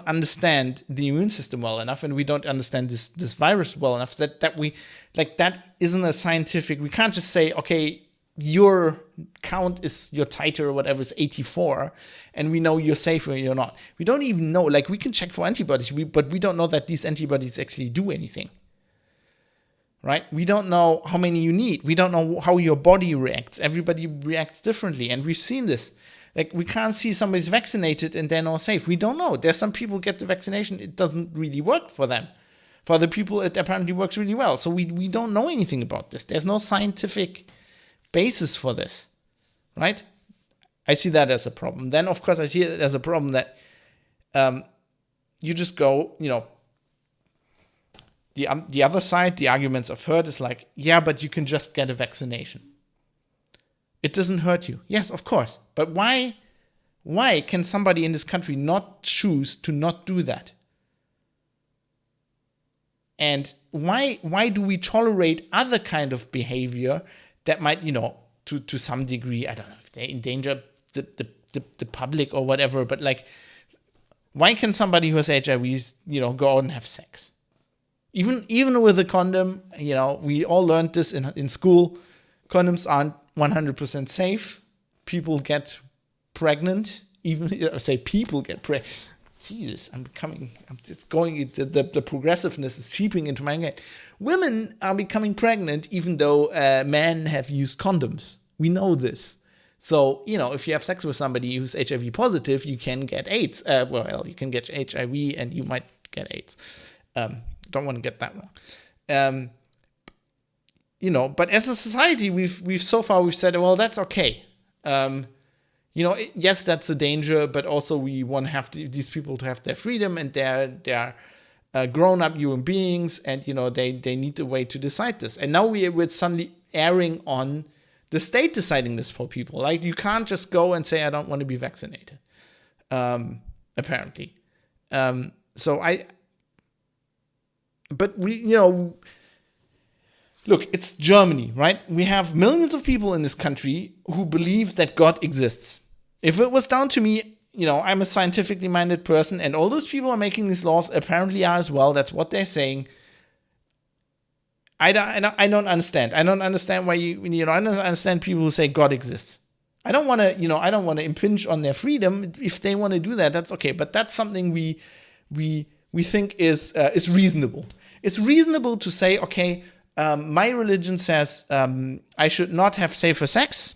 understand the immune system well enough, and we don't understand this virus well enough that we, that isn't a scientific, we can't just say, okay, your count is, your titer or whatever is 84, and we know you're safe or you're not. We don't even know, we can check for antibodies, but we don't know that these antibodies actually do anything. Right? We don't know how many you need. We don't know how your body reacts. Everybody reacts differently, and we've seen this. We can't see somebody's vaccinated and they're not safe. We don't know. There's some people get the vaccination, it doesn't really work for them. For other people, it apparently works really well. So we don't know anything about this. There's no scientific basis for this, right? I see that as a problem. Then, of course, I see it as a problem that you just go, the other side, the arguments I've heard is like, yeah, but you can just get a vaccination. It doesn't hurt you. Yes, of course. But why can somebody in this country not choose to not do that? And why do we tolerate other kind of behavior that might, to some degree, I don't know, if they endanger the public or whatever, but like, why can somebody who has HIV, go out and have sex? Even with a condom, we all learned this in school. Condoms aren't 100% safe. People get pregnant. Even I say people get pregnant. Jesus, the progressiveness is seeping into my head. Women are becoming pregnant even though men have used condoms. We know this. So, if you have sex with somebody who's HIV positive, you can get AIDS. You can get HIV and you might get AIDS. Don't want to get that wrong. But as a society, we've so far said, well, that's okay. Yes, that's a danger, but also we want to have these people to have their freedom, and they're grown-up human beings, and they need a way to decide this. And now we're suddenly erring on the state deciding this for people. Like, you can't just go and say, I don't want to be vaccinated. Apparently, but look, it's Germany, right? We have millions of people in this country who believe that God exists. If it was down to me, I'm a scientifically minded person, and all those people are making these laws apparently are as well. That's what they're saying. I don't understand. I don't understand why I don't understand people who say God exists. I don't want to impinge on their freedom. If they want to do that, that's okay. But that's something we think is reasonable. It's reasonable to say, okay, my religion says I should not have safer sex,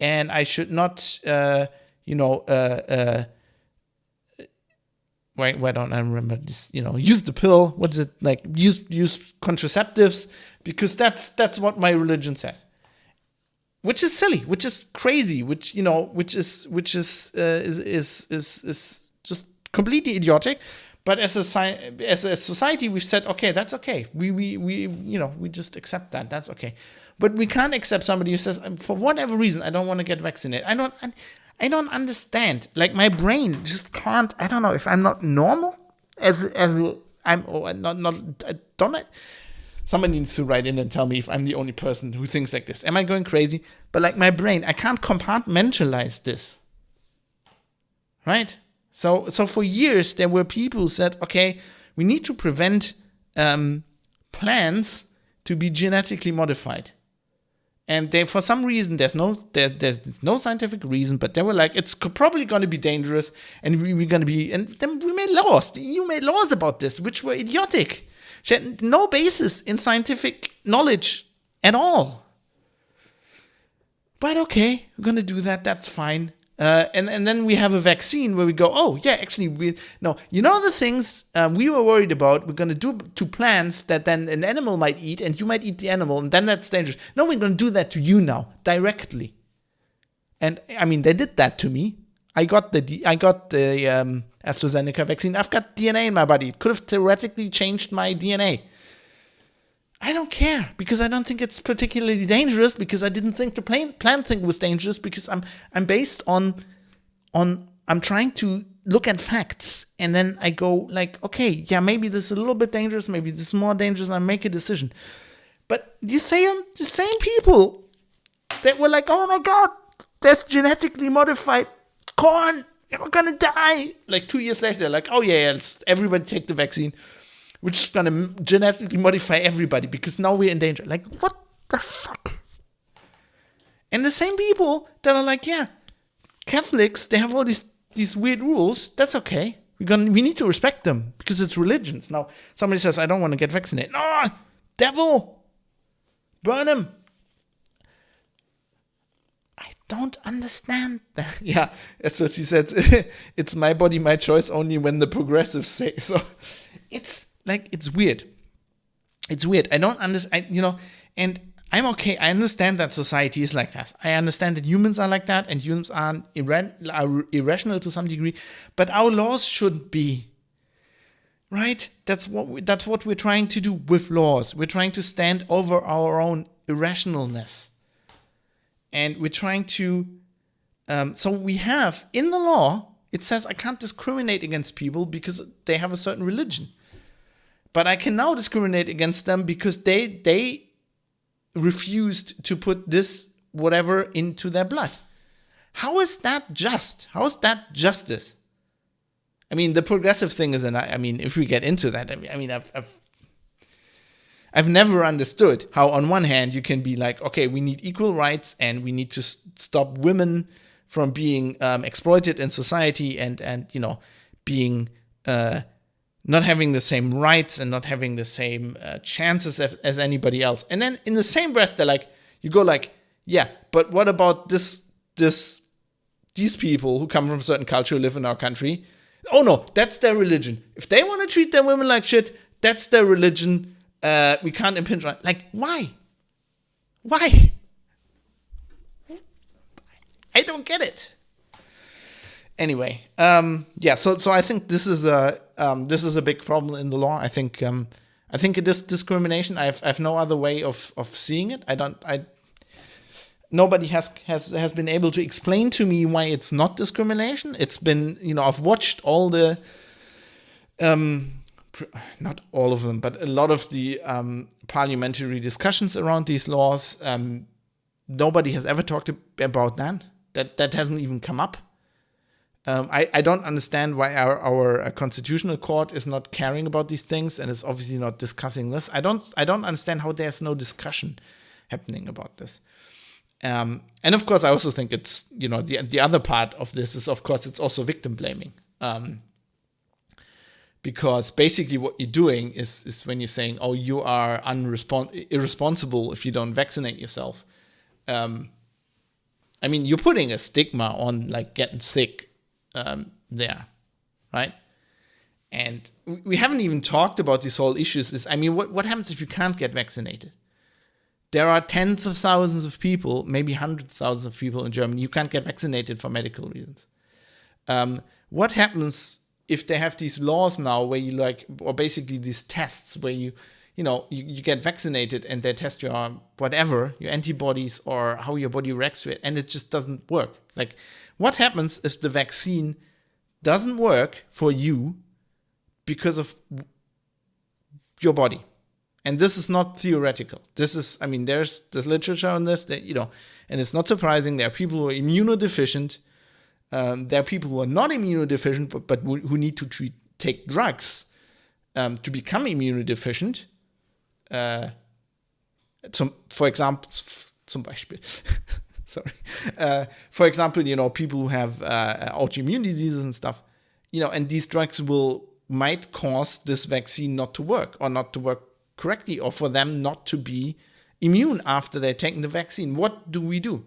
and I should not, why don't I remember this? Use the pill. What is it like? Use contraceptives, because that's what my religion says. Which is silly, which is crazy, which is just completely idiotic. But as a society, we've said, okay, that's okay. We just accept that. That's okay. But we can't accept somebody who says, for whatever reason, I don't want to get vaccinated. I don't understand. Like, my brain just can't. I don't know if I'm not normal Somebody needs to write in and tell me if I'm the only person who thinks like this. Am I going crazy? But like, my brain, I can't compartmentalize this. Right? So for years, there were people who said, okay, we need to prevent plants to be genetically modified. And for some reason, there's no scientific reason, but they were like, it's probably going to be dangerous, and we're going to be, and then we made laws. The EU made laws about this, which were idiotic. She had no basis in scientific knowledge at all. But okay, we're going to do that. That's fine. And then we have a vaccine where we go, oh, yeah, actually, the things we were worried about, we're going to do to plants that then an animal might eat, and you might eat the animal, and then that's dangerous. No, we're going to do that to you now, directly. And, I mean, they did that to me. I got the AstraZeneca vaccine. I've got DNA in my body. It could have theoretically changed my DNA. I don't care, because I don't think it's particularly dangerous, because I didn't think the plant thing was dangerous, because I'm based on I'm trying to look at facts, and then I go like, okay, yeah, maybe this is a little bit dangerous, maybe this is more dangerous, and I make a decision. But the same people that were like, oh my God, there's genetically modified corn, you're gonna die. Like 2 years later, they're like, oh yeah, let's everybody take the vaccine. We're just going to genetically modify everybody because now we're in danger. Like, what the fuck? And the same people that are like, yeah, Catholics, they have all these weird rules. That's okay. We need to respect them because it's religions. Now, somebody says, I don't want to get vaccinated. No, devil, burn him. I don't understand that. Yeah, that's what she said. It's my body, my choice only when the progressives say so. It's like, it's weird. It's weird. I don't understand, and I'm okay. I understand that society is like that. I understand that humans are like that, and humans are irrational to some degree, but our laws shouldn't be. Right? That's what we're trying to do with laws. We're trying to stand over our own irrationalness. And we're trying to, so we have, in the law, it says I can't discriminate against people because they have a certain religion. But I can now discriminate against them because they refused to put this whatever into their blood. How is that just? How is that justice? I mean, the progressive thing is, and I mean, if we get into that, I've never understood how, on one hand, you can be like, okay, we need equal rights and we need to stop women from being exploited in society and being not having the same rights and not having the same chances as anybody else. And then in the same breath, they're like, you go like, yeah, but what about these people who come from a certain culture who live in our country? Oh no, that's their religion. If they want to treat their women like shit, that's their religion. We can't impinge on it. Like, why? Why? I don't get it. Anyway, So I think this is a big problem in the law. I think it is discrimination. I have no other way of seeing it. Nobody has been able to explain to me why it's not discrimination. It's been, I've watched all the, not all of them, but a lot of the parliamentary discussions around these laws. Nobody has ever talked about that. That hasn't even come up. I don't understand why our constitutional court is not caring about these things and is obviously not discussing this. I don't understand how there's no discussion happening about this. And of course, I also think it's, the other part of this is, of course, it's also victim blaming. Because basically what you're doing is when you're saying, oh, you are irresponsible if you don't vaccinate yourself. You're putting a stigma on like getting sick there, right? And we haven't even talked about these whole issues. What happens if you can't get vaccinated? There are tens of thousands of people, maybe hundreds of thousands of people in Germany who can't get vaccinated for medical reasons. What happens if they have these laws now where or basically these tests where you get vaccinated and they test your whatever, your antibodies or how your body reacts to it, and it just doesn't work? Like, what happens if the vaccine doesn't work for you because of your body? And this is not theoretical. This is, there's literature on this that, and it's not surprising. There are people who are immunodeficient. There are people who are not immunodeficient, but who need to take drugs to become immunodeficient. For example, sorry. For example, people who have autoimmune diseases and stuff, and these drugs might cause this vaccine not to work or not to work correctly, or for them not to be immune after they're taking the vaccine. What do we do?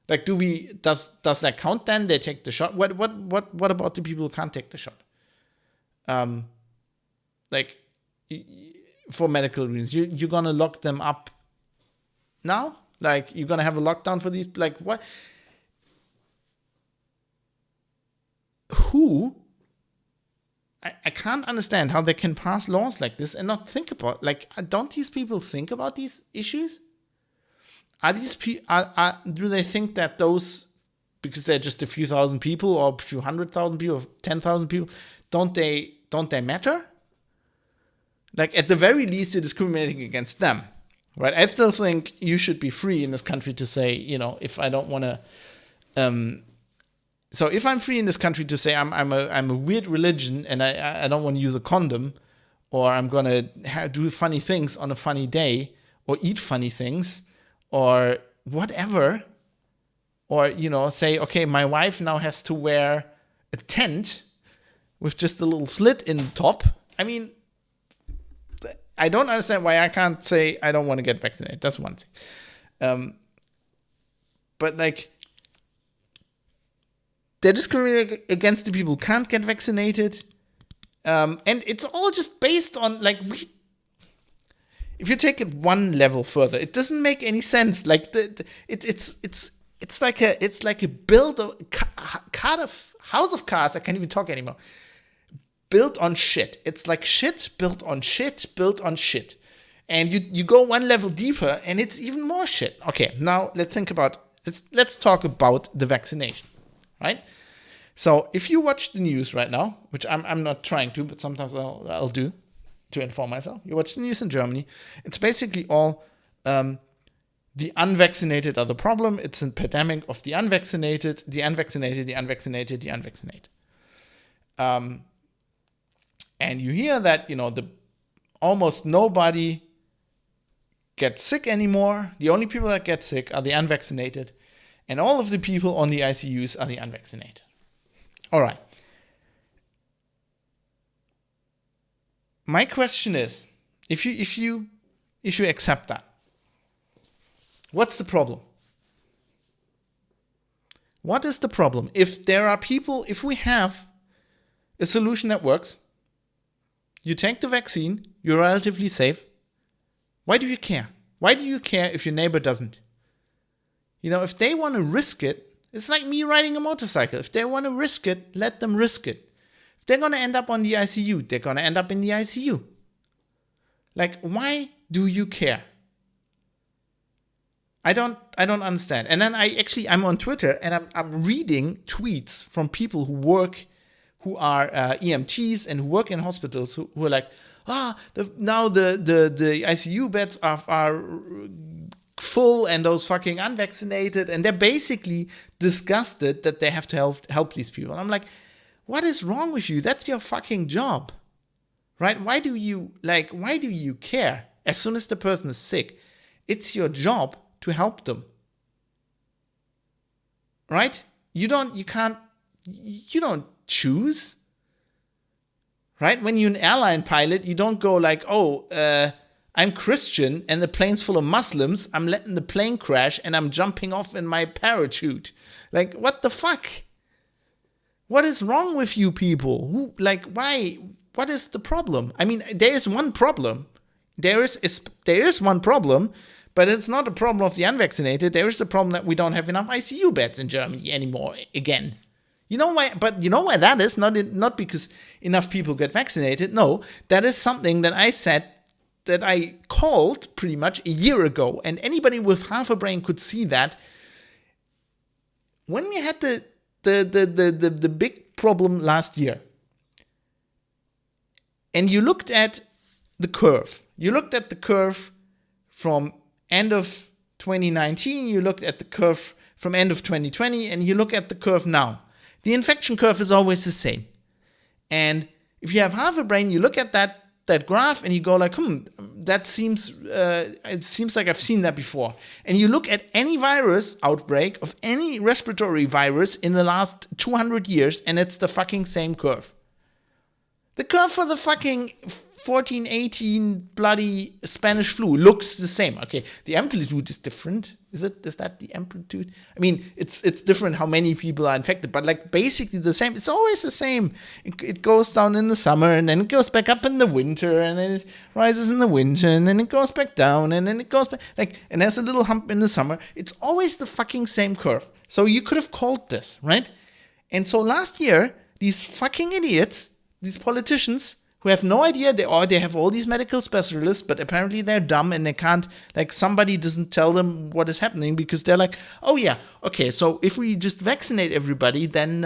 Like, does that count then? They take the shot. What about the people who can't take the shot? For medical reasons, you're gonna lock them up now? Like, you're gonna have a lockdown for these? Like, what? Who? I can't understand how they can pass laws like this and not think about, don't these people think about these issues? Do they think that those, because they're just a few thousand people or a few 100,000 people or 10,000 people, don't they matter? Like, at the very least, you're discriminating against them, right? I still think you should be free in this country to say, if I don't want to, so if I'm free in this country to say I'm a weird religion and I don't want to use a condom, or I'm gonna do funny things on a funny day, or eat funny things, or whatever, or say, okay, my wife now has to wear a tent with just a little slit in the top. I don't understand why I can't say I don't want to get vaccinated. That's one thing. But they're discriminating against the people who can't get vaccinated. And it's all just based on like if you take it one level further, it doesn't make any sense. Like it's like a build of house of cards. I can't even talk anymore. Built on shit. It's like shit built on shit built on shit. And you go one level deeper and it's even more shit. Okay, now let's talk about the vaccination, right? So if you watch the news right now, which I'm not trying to, but sometimes I'll do to inform myself. You watch the news in Germany. It's basically all the unvaccinated are the problem. It's a pandemic of the unvaccinated, the unvaccinated, the unvaccinated, the unvaccinated. And you hear that, the almost nobody gets sick anymore. The only people that get sick are the unvaccinated. And all of the people on the ICUs are the unvaccinated. All right. My question is, if you accept that, what's the problem? What is the problem? If we have a solution that works, you take the vaccine, you're relatively safe. Why do you care? Why do you care if your neighbor doesn't? If they want to risk it, it's like me riding a motorcycle. If they want to risk it, let them risk it. If they're going to end up on the ICU, they're going to end up in the ICU. Like, why do you care? I don't understand. And then I'm on Twitter and I'm reading tweets from people who are EMTs and who work in hospitals who are like, now the ICU beds are full and those fucking unvaccinated, and they're basically disgusted that they have to help these people. And I'm like, what is wrong with you? That's your fucking job, right? Why do you care? As soon as the person is sick, it's your job to help them, right? You don't choose, right? When you're an airline pilot, you don't go like, I'm Christian and the plane's full of Muslims. I'm letting the plane crash and I'm jumping off in my parachute. Like, what the fuck? What is wrong with you people? Why? What is the problem? I mean, there is one problem. There is one problem, but it's not a problem of the unvaccinated. There is the problem that we don't have enough ICU beds in Germany anymore again. You know why? But you know why that is? Not because enough people get vaccinated. No, that is something that I said, that I called pretty much a year ago, and anybody with half a brain could see that. When we had the big problem last year, and you looked at the curve from end of 2019, you looked at the curve from end of 2020, and you look at the curve now. The infection curve is always the same. And if you have half a brain, you look at that graph and you go like, it seems like I've seen that before. And you look at any virus outbreak of any respiratory virus in the last 200 years, and it's the fucking same curve. The curve for the fucking 1418 bloody Spanish flu looks the same. Okay, the amplitude is different. Is that the amplitude? I mean, it's different how many people are infected, but like basically the same. It's always the same. It goes down in the summer and then it goes back up in the winter and then it rises in the winter and then it goes back down and then it goes back and there's a little hump in the summer. It's always the fucking same curve. So you could have called this, right? And so last year, these fucking idiots, these politicians who have no idea, they have all these medical specialists, but apparently they're dumb and they can't, like, somebody doesn't tell them what is happening because they're like, oh yeah, okay, so if we just vaccinate everybody, then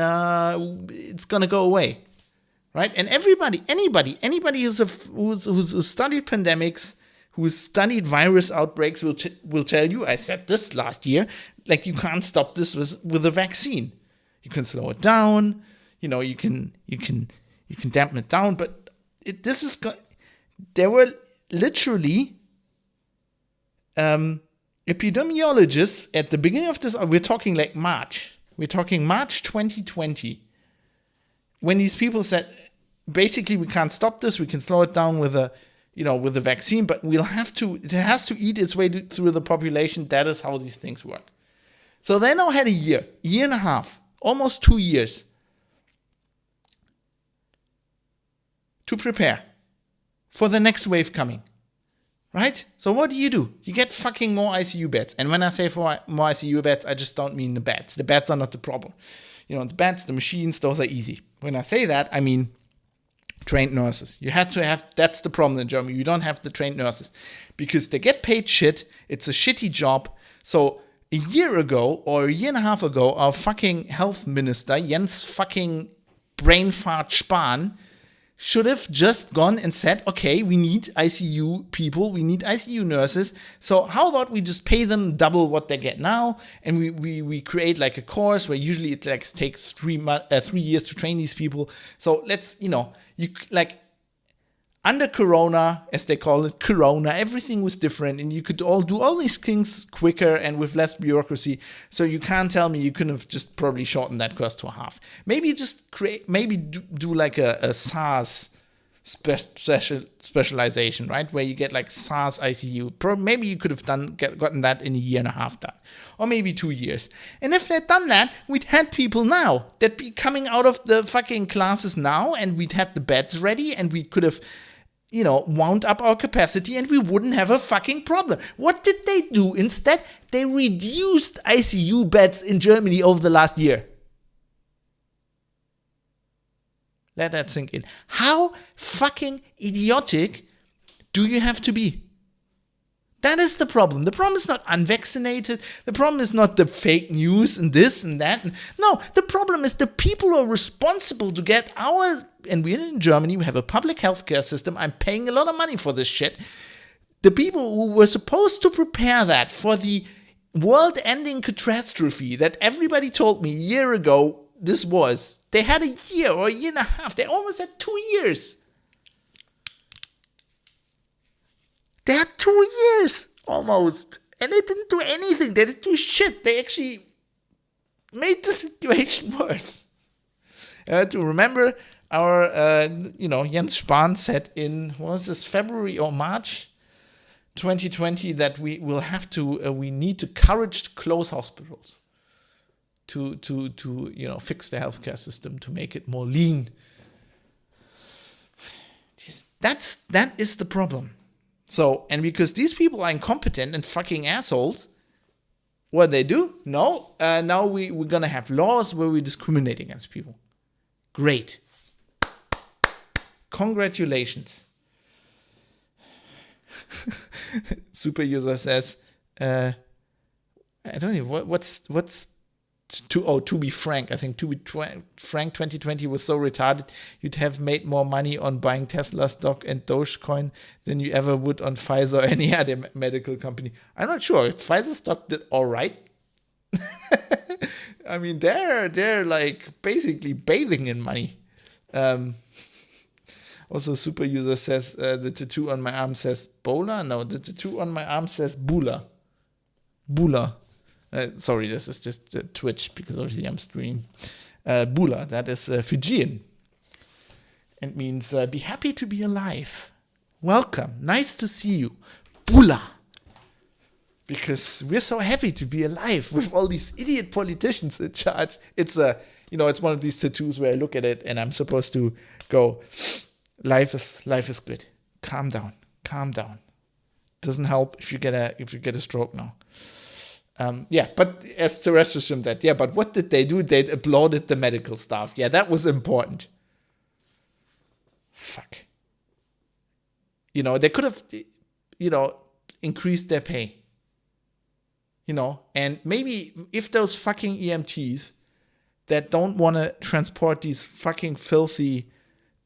it's gonna go away, right? And anybody who's studied pandemics, who's studied virus outbreaks will tell you, I said this last year, like, you can't stop this with a vaccine. You can slow it down, you can dampen it down, but there were literally epidemiologists at the beginning of this. We're talking like March. We're talking March 2020, when these people said, basically, we can't stop this. We can slow it down with a vaccine, but it has to eat its way through the population. That is how these things work. So they now had a year and a half, almost 2 years, to prepare for the next wave coming. Right? So what do? You get fucking more ICU beds. And when I say for more ICU beds, I just don't mean the beds. The beds are not the problem. The beds, the machines, those are easy. When I say that, I mean trained nurses. You had to have, that's the problem in Germany. You don't have the trained nurses because they get paid shit. It's a shitty job. So a year ago or a year and a half ago, our fucking health minister, Jens fucking Brainfart Spahn, should have just gone and said, okay, we need ICU people, we need ICU nurses, so how about we just pay them double what they get now, and we create like a course where usually it like takes 3 years to train these people. So let's, under Corona, as they call it, Corona, everything was different, and you could all do all these things quicker and with less bureaucracy. So you can't tell me you couldn't have just probably shortened that course to a half. Maybe just do like a SARS specialization, right? Where you get like SARS ICU. Maybe you could have gotten that in a year and a half done, or maybe 2 years. And if they'd done that, we'd had people now that'd be coming out of the fucking classes now, and we'd had the beds ready, and we could have wound up our capacity, and we wouldn't have a fucking problem. What did they do instead? They reduced ICU beds in Germany over the last year. Let that sink in. How fucking idiotic do you have to be? That is the problem. The problem is not unvaccinated. The problem is not the fake news and this and that. No, the problem is the people who are responsible to get and we're in Germany, we have a public healthcare system. I'm paying a lot of money for this shit. The people who were supposed to prepare that for the world-ending catastrophe that everybody told me a year ago they had a year or a year and a half. They almost had 2 years. They had 2 years almost, and they didn't do anything. They didn't do shit. They actually made the situation worse. To remember, our Jens Spahn said in February or March 2020 that we need to courage to close hospitals to fix the healthcare system, to make it more lean. That is the problem. So, and because these people are incompetent and fucking assholes, what they do? No, now we're gonna have laws where we discriminate against people. Great. Congratulations. Super user says, I don't know what's to be frank. I think to be frank, 2020 was so retarded. You'd have made more money on buying Tesla stock and Dogecoin than you ever would on Pfizer or any other medical company. I'm not sure. Pfizer stock did all right. I mean, they're like basically bathing in money. Also, super user says the tattoo on my arm says Bola. No, the tattoo on my arm says Bula. Bula. Sorry, this is just Twitch because obviously I'm streaming. Bula, that is Fijian. It means be happy to be alive. Welcome. Nice to see you. Bula. Because we're so happy to be alive with all these idiot politicians in charge. It's it's one of these tattoos where I look at it and I'm supposed to go, life is good. Calm down. Doesn't help if you get a stroke now. But as the rest of them but what did they do? They applauded the medical staff. Yeah, that was important. Fuck. They could have, increased their pay. And maybe if those fucking EMTs that don't want to transport these fucking filthy,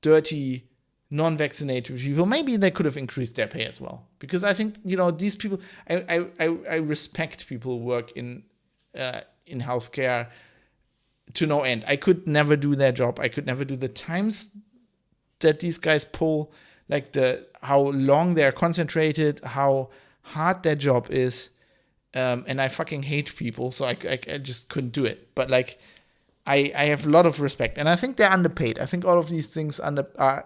dirty, non-vaccinated people, maybe they could have increased their pay as well. Because I think, these people, I respect people who work in healthcare to no end. I could never do their job. I could never do the times that these guys pull, like how long they're concentrated, how hard their job is. And I fucking hate people, so I just couldn't do it. But I have a lot of respect, and I think they're underpaid. I think all of these things all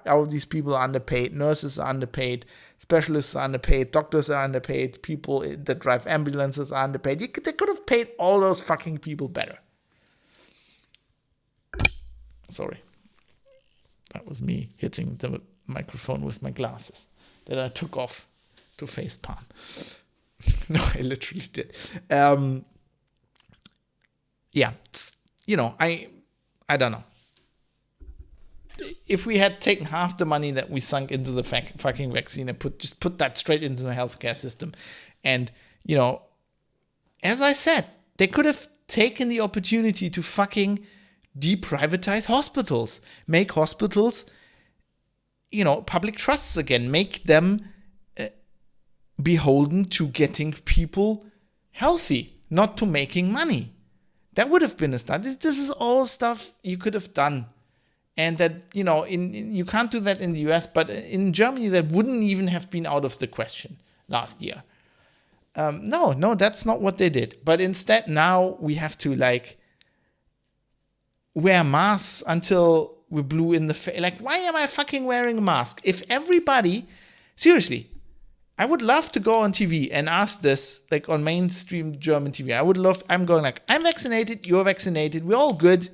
of these people are underpaid. Nurses are underpaid. Specialists are underpaid. Doctors are underpaid. People that drive ambulances are underpaid. They could have paid all those fucking people better. Sorry, that was me hitting the microphone with my glasses that I took off to face palm. No, I literally did. Yeah, I don't know. If we had taken half the money that we sunk into the fucking vaccine and put that straight into the healthcare system, and as I said, they could have taken the opportunity to fucking deprivatize hospitals, make hospitals, public trusts again, make them beholden to getting people healthy, not to making money. That would have been a start. This is all stuff you could have done. And that, you can't do that in the US, but in Germany, that wouldn't even have been out of the question last year. No, that's not what they did. But instead, now we have to wear masks until we're blue in the face. Why am I fucking wearing a mask? If everybody, seriously, I would love to go on TV and ask this, on mainstream German TV. I'm going I'm vaccinated, you're vaccinated, we're all good.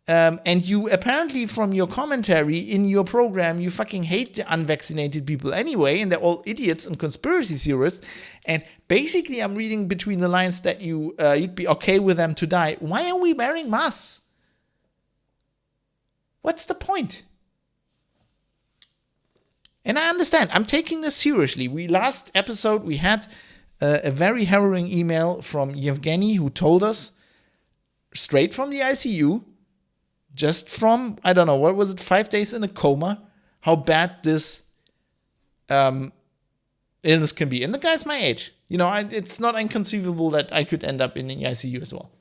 And you apparently, from your commentary in your program, you fucking hate the unvaccinated people anyway, and they're all idiots and conspiracy theorists. And basically, I'm reading between the lines that you'd be okay with them to die. Why are we wearing masks? What's the point? And I understand. I'm taking this seriously. Last episode, we had a very harrowing email from Yevgeny, who told us straight from the ICU, just from, 5 days in a coma, how bad this illness can be. And the guy's my age. It's not inconceivable that I could end up in the ICU as well.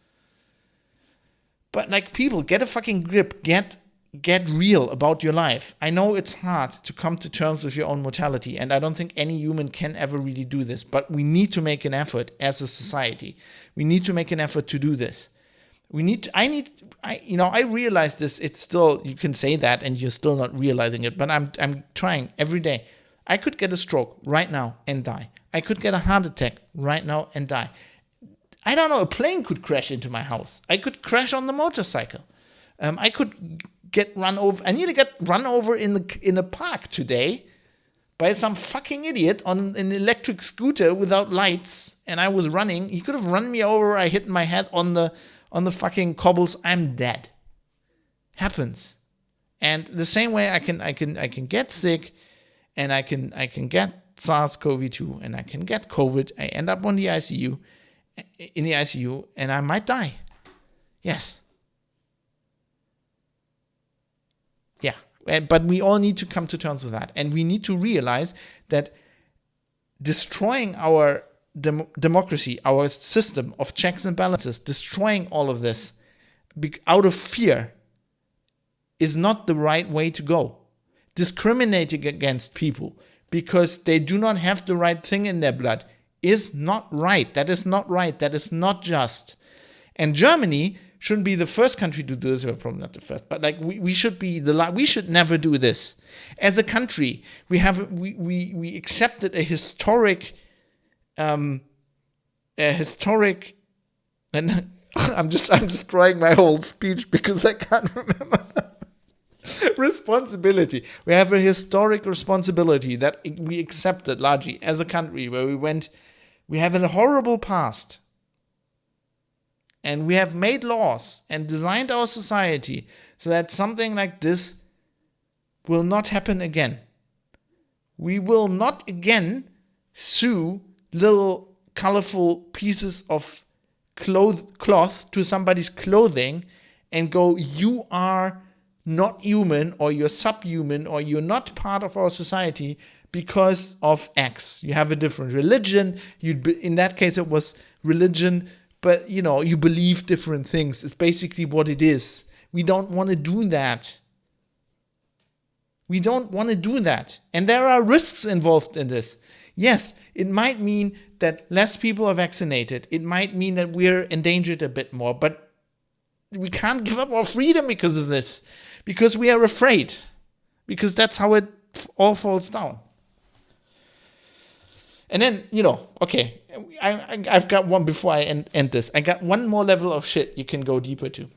But people, get a fucking grip. Get real about your life. I know it's hard to come to terms with your own mortality, and I don't think any human can ever really do this, but we need to make an effort as a society. We need to make an effort to do this. I realize this, it's still, you can say that and you're still not realizing it, but I'm trying every day. I could get a stroke right now and die. I could get a heart attack right now and die. I don't know, a plane could crash into my house. I could crash on the motorcycle. I could get run over. I need to get run over in a park today by some fucking idiot on an electric scooter without lights, and I was running. He could have run me over. I hit my head on the fucking cobbles. I'm dead. Happens. And the same way I can get sick, and I can get SARS-CoV-2, and I can get COVID. I end up in the ICU, and I might die. Yes. Yeah. But we all need to come to terms with that. And we need to realize that destroying our democracy, our system of checks and balances, destroying all of this out of fear is not the right way to go. Discriminating against people because they do not have the right thing in their blood is not right. That is not right. That is not just. And Germany shouldn't be the first country to do this. Well, probably not the first, but we should be we should never do this. As a country, we accepted a historic, and I'm just drawing my whole speech because I can't remember. Responsibility. We have a historic responsibility that we accepted largely as a country, where we have a horrible past. And we have made laws and designed our society so that something like this will not happen again. We will not again sew little colorful pieces of cloth to somebody's clothing and go, you are not human, or you're subhuman, or you're not part of our society because of X. You have a different religion. In that case, it was religion, but you believe different things. It's basically what it is. We don't want to do that. We don't want to do that. And there are risks involved in this. Yes, it might mean that less people are vaccinated. It might mean that we're endangered a bit more, but we can't give up our freedom because of this. Because we are afraid. Because that's how it all falls down. And then, okay, I've got one before I end this. I got one more level of shit you can go deeper to.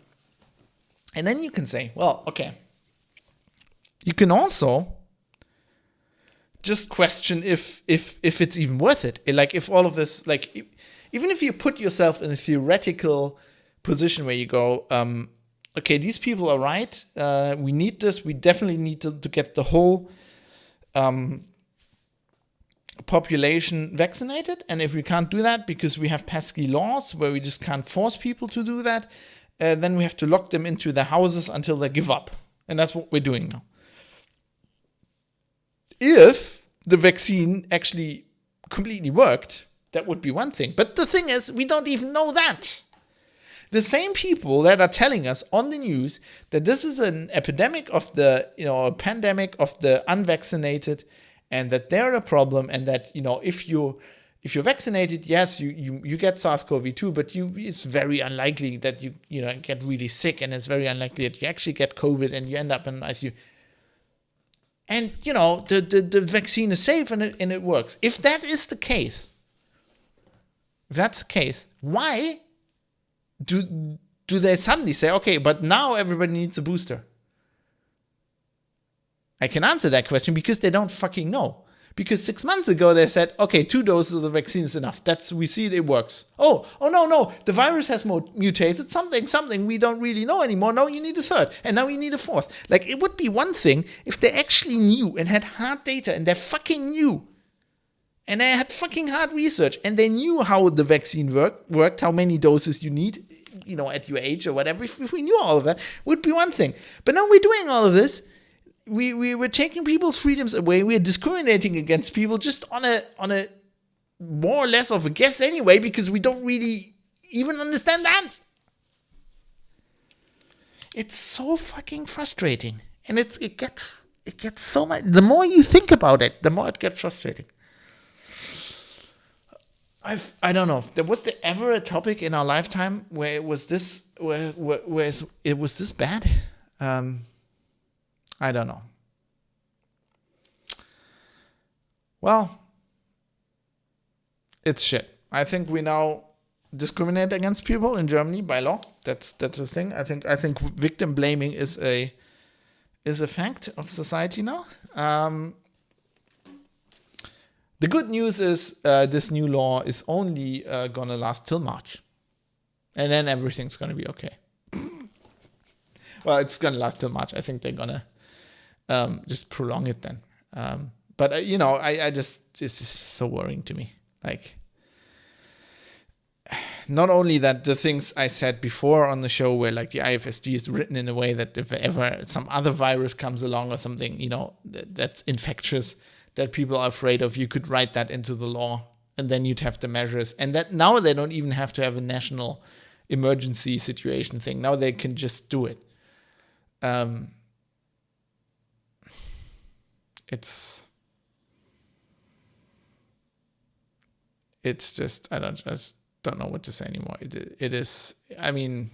And then you can say, well, okay, you can also just question if it's even worth it. Like, if all of this, like, even if you put yourself in a theoretical position where you go, okay, these people are right. We need this. We definitely need to get the whole population vaccinated. And if we can't do that because we have pesky laws where we just can't force people to do that, then we have to lock them into their houses until they give up. And that's what we're doing now. If the vaccine actually completely worked, that would be one thing. But the thing is, we don't even know that. The same people that are telling us on the news that this is an epidemic of the, a pandemic of the unvaccinated, and that they're a problem, and that, if you're vaccinated, yes, you get SARS-CoV-2, but it's very unlikely that you get really sick, and it's very unlikely that you actually get COVID and you end up in ICU. And the vaccine is safe and it works. If that is the case, why do they suddenly say, okay, but now everybody needs a booster? I can answer that question because they don't fucking know. Because 6 months ago they said, okay, 2 doses of the vaccine is enough. We see it works. Oh no, the virus has mutated, something we don't really know anymore. No, you need a third, and now you need a fourth. Like, it would be one thing if they actually knew and had hard data, and they fucking knew, and they had fucking hard research, and they knew how the vaccine worked, how many doses you need, at your age or whatever. If we knew all of that, would be one thing. But now we're doing all of this. We're taking people's freedoms away. We're discriminating against people just on a more or less of a guess anyway, because we don't really even understand that. It's so fucking frustrating, and it gets so much. The more you think about it, the more it gets frustrating. I don't know. Was there ever a topic in our lifetime where it was this where it was this bad? I don't know. Well, it's shit. I think we now discriminate against people in Germany by law. That's a thing. I think victim blaming is a fact of society now. The good news is this new law is only gonna last till March, and then everything's gonna be okay. Well, it's gonna last till March. I think they're gonna just prolong it then. But I just, it's just so worrying to me. Like, not only that, the things I said before on the show, where like the IFSG is written in a way that if ever some other virus comes along or something, that's infectious, that people are afraid of, you could write that into the law, and then you'd have the measures. And that now they don't even have to have a national emergency situation thing. Now they can just do it. It's just, I just don't know what to say anymore. It is, I mean,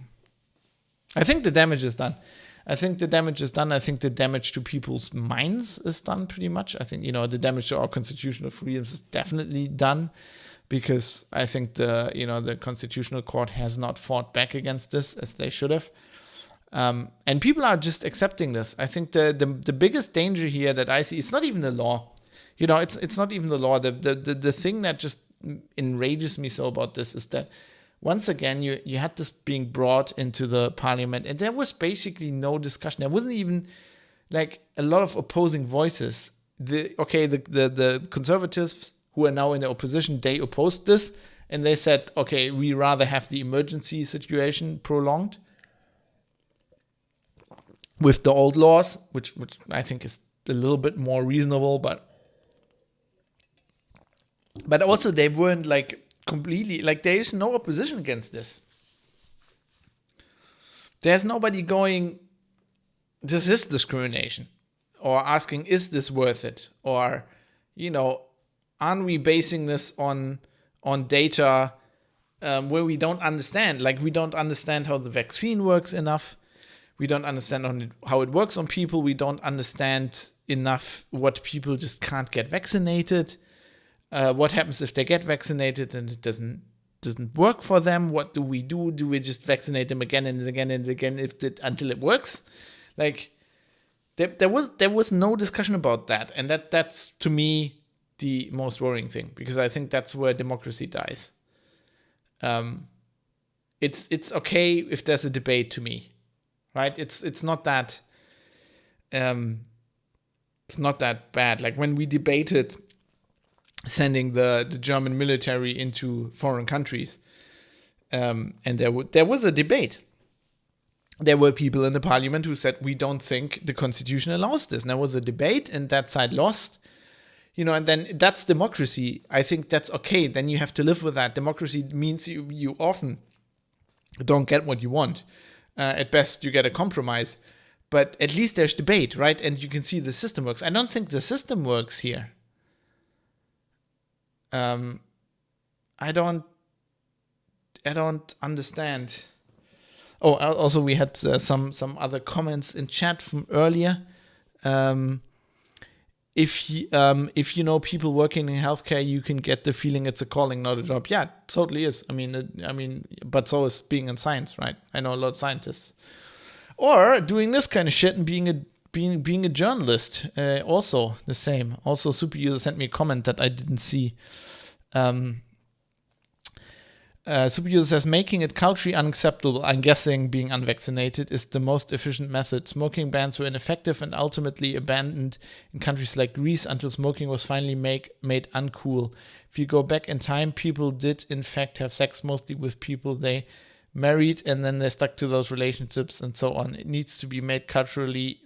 I think the damage is done. I think the damage to people's minds is done pretty much. I think, the damage to our constitutional freedoms is definitely done, because I think the Constitutional Court has not fought back against this as they should have. And people are just accepting this. I think the biggest danger here that I see, it's not even the law. It's not even the law. The thing that just enrages me so about this is that once again you had this being brought into the parliament, and there was basically no discussion. There wasn't even like a lot of opposing voices. The conservatives who are now in the opposition, they opposed this, and they said, okay, we rather have the emergency situation prolonged with the old laws, which I think is a little bit more reasonable, but also they weren't like completely, like, there is no opposition against this. There's nobody going, this is discrimination, or asking, is this worth it? Or, aren't we basing this on data where we don't understand? Like, we don't understand how the vaccine works enough. We don't understand how it works on people. We don't understand enough what people just can't get vaccinated. What happens if they get vaccinated and it doesn't work for them? What do we do? Do we just vaccinate them again and again and again until it works? Like, There was no discussion about that, and that's to me the most worrying thing, because I think that's where democracy dies. It's okay if there's a debate, to me, right? It's not that it's not that bad. Like when we debated sending the German military into foreign countries, and there was a debate. There were people in the parliament who said, we don't think the constitution allows this. And there was a debate, and that side lost. And then that's democracy. I think that's okay. Then you have to live with that. Democracy means you often don't get what you want. At best, you get a compromise. But at least there's debate, right? And you can see the system works. I don't think the system works here. I don't understand. Oh, also we had some other comments in chat from earlier. If you know people working in healthcare, you can get the feeling it's a calling, not a job. Yeah, it totally is. I mean, but so is being in science, right? I know a lot of scientists, or doing this kind of shit and being a journalist. Also the same. Also, Super User sent me a comment that I didn't see. Super User says, making it culturally unacceptable, I'm guessing being unvaccinated, is the most efficient method. Smoking bans were ineffective and ultimately abandoned in countries like Greece until smoking was finally made uncool. If you go back in time, people did in fact have sex mostly with people they married, and then they stuck to those relationships and so on. It needs to be made culturally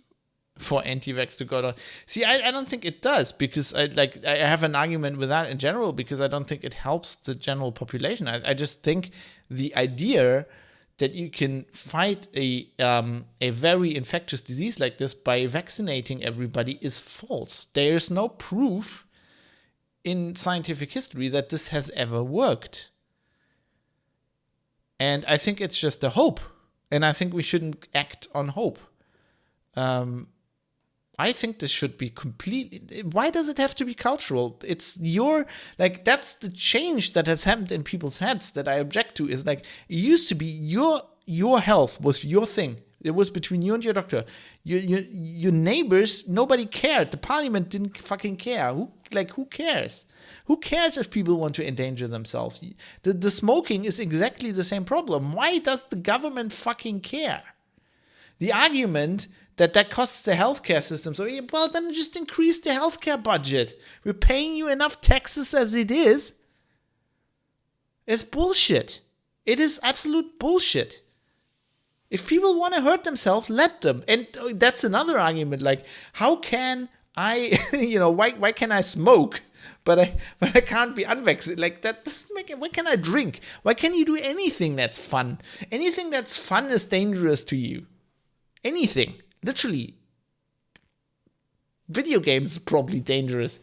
for anti-vax to go down. See, I don't think it does, because I have an argument with that in general, because I don't think it helps the general population. I just think the idea that you can fight a very infectious disease like this by vaccinating everybody is false. There's no proof in scientific history that this has ever worked. And I think it's just a hope. And I think we shouldn't act on hope. I think this should be completely. Why does it have to be cultural? It's that's the change that has happened in people's heads that I object to. Is like, it used to be your health was your thing. It was between you and your doctor. Your neighbors, nobody cared. The parliament didn't fucking care. Who cares? Who cares if people want to endanger themselves? The smoking is exactly the same problem. Why does the government fucking care? The argument that costs the healthcare system. So, well, then just increase the healthcare budget. We're paying you enough taxes as it is. It's bullshit. It is absolute bullshit. If people want to hurt themselves, let them. And that's another argument. Like, how can I, why can I smoke, but I can't be unvaccinated? Like, that doesn't make it. Why can I drink? Why can't you do anything that's fun? Anything that's fun is dangerous to you. Anything. Literally. Video games are probably dangerous.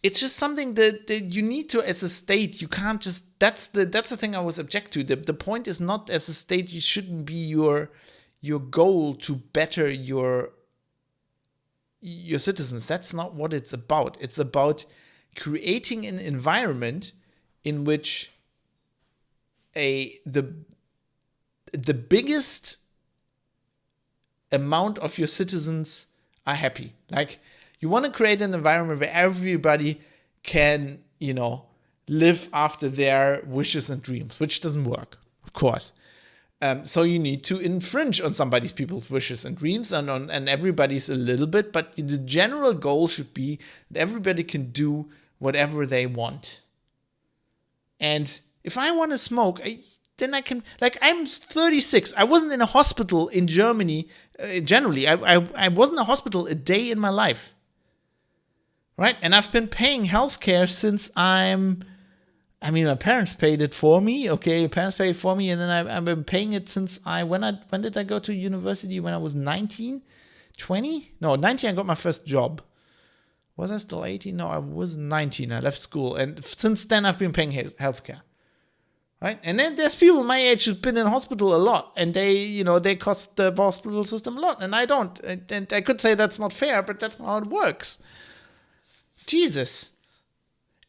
It's just something that you need to, as a state, you can't just, that's the thing I was object to. The point is not, as a state, you shouldn't be your goal to better your citizens. That's not what it's about. It's about creating an environment in which the biggest amount of your citizens are happy. Like, you want to create an environment where everybody can, live after their wishes and dreams, which doesn't work, of course. So you need to infringe on people's wishes and dreams, and everybody's a little bit, but the general goal should be that everybody can do whatever they want. And if I want to smoke, then I can, I'm 36. I wasn't in a hospital in Germany, generally. I wasn't in a hospital a day in my life. Right? And I've been paying healthcare since my parents paid it for me. Okay, my parents paid it for me, and then I've been paying it since when did I go to university? When I was 19? 20? No, 19 I got my first job. Was I still 18? No, I was 19. I left school. And since then, I've been paying healthcare. Right? And then there's people my age who've been in hospital a lot, and they cost the hospital system a lot, and I don't. And I could say that's not fair, but that's how it works. Jesus.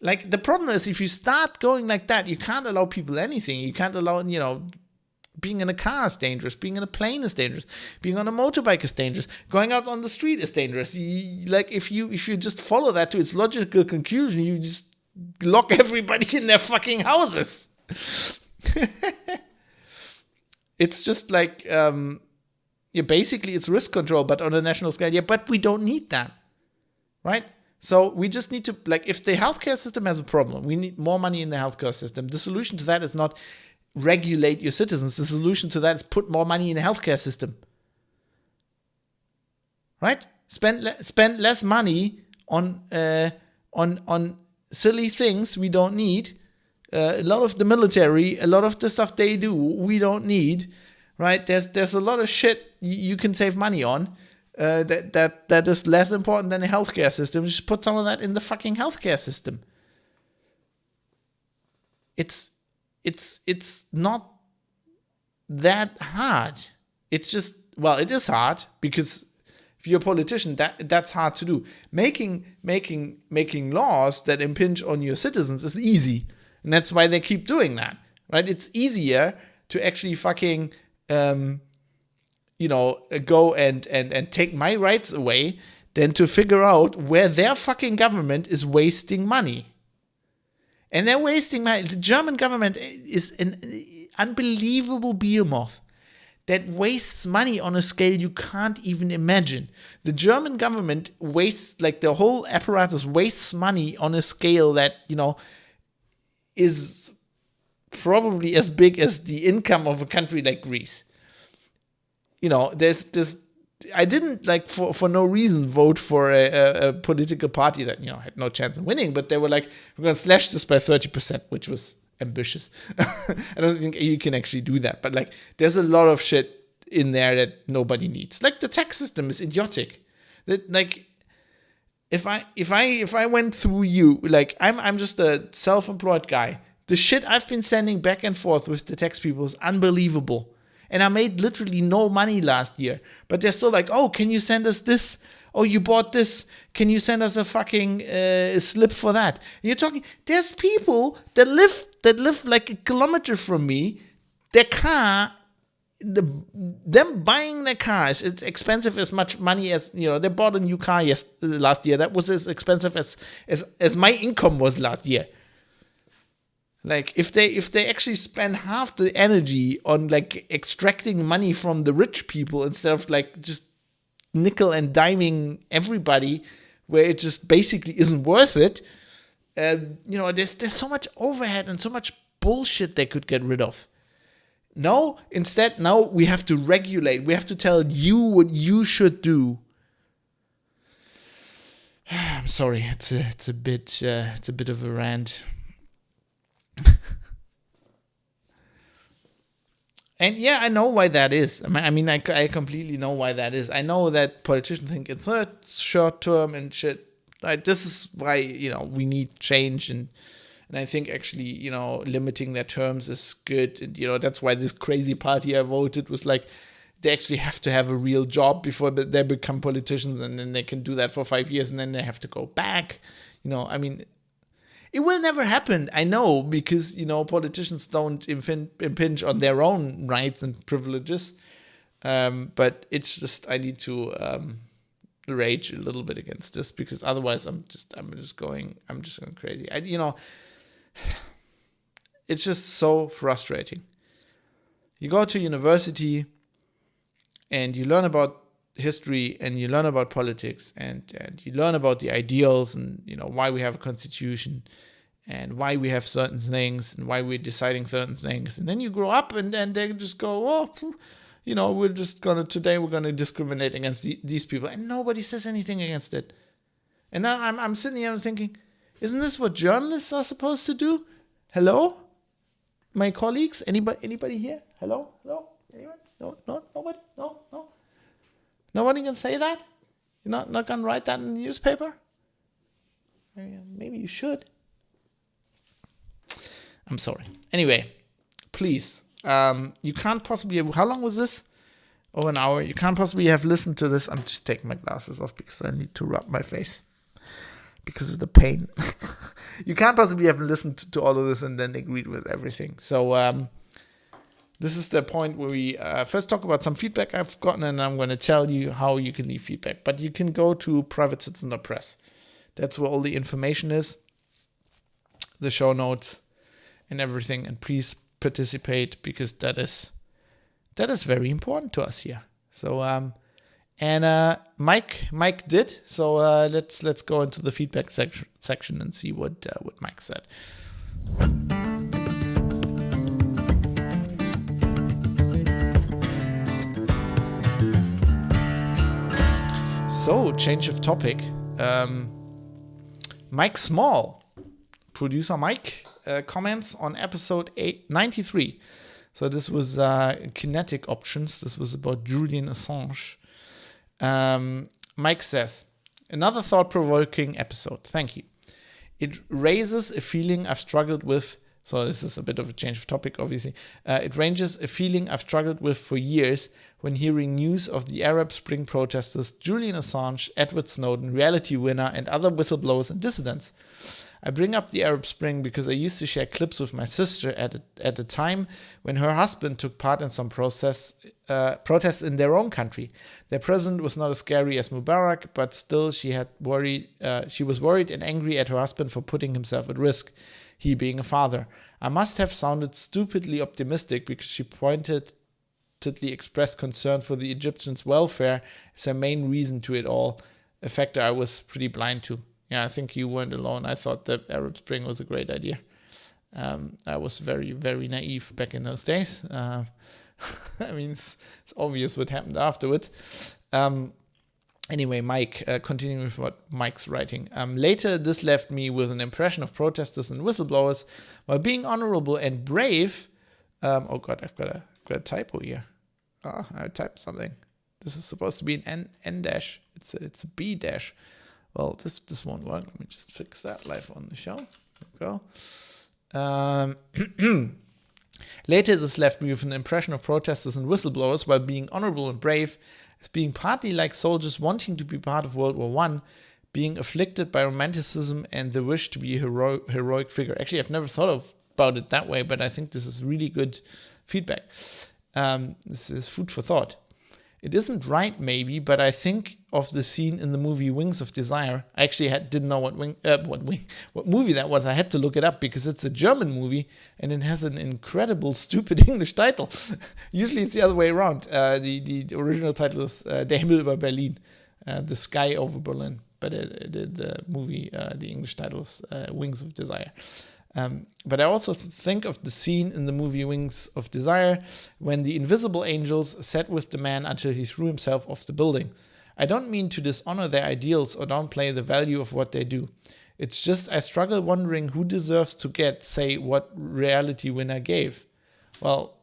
The problem is, if you start going like that, you can't allow people anything. You can't allow, Being in a car is dangerous. Being in a plane is dangerous. Being on a motorbike is dangerous. Going out on the street is dangerous. Like if you just follow that to its logical conclusion, you just lock everybody in their fucking houses. It's just like basically it's risk control, but on a national scale. Yeah, but we don't need that, right? So we just need to, like, if the healthcare system has a problem, we need more money in the healthcare system. The solution to that is not regulate your citizens. The solution to that is put more money in the healthcare system, right? Spend less money on silly things we don't need. A lot of the military, a lot of the stuff they do, we don't need, right? There's a lot of shit you can save money on. That is less important than the healthcare system. Just put some of that in the fucking healthcare system. It's not that hard. It's just, well, it is hard because if you're a politician, that's hard to do. Making laws that impinge on your citizens is easy, and that's why they keep doing that, right? It's easier to actually fucking go and take my rights away than to figure out where their fucking government is wasting money. And they're wasting money. The German government is an unbelievable behemoth that wastes money on a scale you can't even imagine. The German government wastes, like the whole apparatus wastes money on a scale that, is probably as big as the income of a country like Greece. There's this. I didn't for no reason vote for a political party that had no chance of winning, but they were like, we're going to slash this by 30%, which was ambitious. I don't think you can actually do that, but there's a lot of shit in there that nobody needs. Like the tax system is idiotic. That if I went through you, I'm just a self-employed guy. The shit I've been sending back and forth with the tax people is unbelievable. And I made literally no money last year. But they're still like, oh, can you send us this? Oh, you bought this. Can you send us a fucking slip for that? And you're talking, there's people that live like a kilometer from me. Their car, them buying their cars, it's expensive as much money as, they bought a new car last year. That was as expensive as my income was last year. If they actually spend half the energy on extracting money from the rich people instead of just nickel and diming everybody, where it just basically isn't worth it, there's so much overhead and so much bullshit they could get rid of. No, instead now we have to regulate. We have to tell you what you should do. I'm sorry, it's a bit of a rant. And yeah, I know why that is. I completely know why that is. I know that politicians think in short term and shit. This is why we need change, and I think actually limiting their terms is good. And that's why this crazy party I voted was they actually have to have a real job before they become politicians, and then they can do that for 5 years, and then they have to go back. It will never happen, I know, because, politicians don't impinge on their own rights and privileges. But it's just, I need to rage a little bit against this, because otherwise I'm just going crazy. It's just so frustrating. You go to university and you learn about history and you learn about politics and you learn about the ideals and why we have a constitution and why we have certain things and why we're deciding certain things, and then you grow up and then they just go, we're gonna discriminate against these people, and nobody says anything against it. And now I'm sitting here and thinking, isn't this what journalists are supposed to do? Hello, my colleagues, anybody here? Hello, anyone? No, nobody, no. Nobody can say that? You're not going to write that in the newspaper? Maybe you should. I'm sorry. Anyway, please. You can't possibly have... How long was this? Oh, an hour. You can't possibly have listened to this. I'm just taking my glasses off because I need to rub my face because of the pain. You can't possibly have listened to all of this and then agreed with everything. So, this is the point where we first talk about some feedback I've gotten, and I'm going to tell you how you can leave feedback. But you can go to privatecitizen.press. That's where all the information is, the show notes and everything. And please participate, because that is very important to us here. So Mike did. So let's go into the feedback section and see what Mike said. So, change of topic. Mike Small, producer Mike, comments on episode 93. So this was kinetic options. This was about Julian Assange. Mike says, another thought-provoking episode. Thank you. It raises a feeling I've struggled with. So this is a bit of a change of topic, obviously. It ranges a feeling I've struggled with for years when hearing news of the Arab Spring protesters, Julian Assange, Edward Snowden, Reality Winner, and other whistleblowers and dissidents. I bring up the Arab Spring because I used to share clips with my sister at a time when her husband took part in some protests in their own country. Their president was not as scary as Mubarak, but still she was worried and angry at her husband for putting himself at risk, he being a father. I must have sounded stupidly optimistic because she pointedly expressed concern for the Egyptians' welfare as her main reason to it all, a factor I was pretty blind to. Yeah, I think you weren't alone. I thought the Arab Spring was a great idea. I was very, very naive back in those days. I mean, it's obvious what happened afterwards. Anyway, Mike, continuing with what Mike's writing. Later, this left me with an impression of protesters and whistleblowers while being honorable and brave. Oh God, I've got a typo here. I typed something. This is supposed to be an N dash. It's a B dash. Well, this won't work. Let me just fix that live on the show. There we go. Later, this left me with an impression of protesters and whistleblowers while being honorable and brave, as being partly like soldiers wanting to be part of World War I, being afflicted by romanticism and the wish to be a heroic figure. Actually, I've never thought about it that way, but I think this is really good feedback. This is food for thought. It isn't right, maybe, but I think of the scene in the movie Wings of Desire. I actually didn't know what movie that was. I had to look it up because it's a German movie and it has an incredible, stupid English title. Usually it's the other way around. The original title is Der Himmel über Berlin, the sky over Berlin. But the movie, the English title is Wings of Desire. But I also think of the scene in the movie Wings of Desire when the invisible angels sat with the man until he threw himself off the building. I don't mean to dishonor their ideals or downplay the value of what they do. It's just I struggle wondering who deserves to get, say, what Reality Winner gave. Well,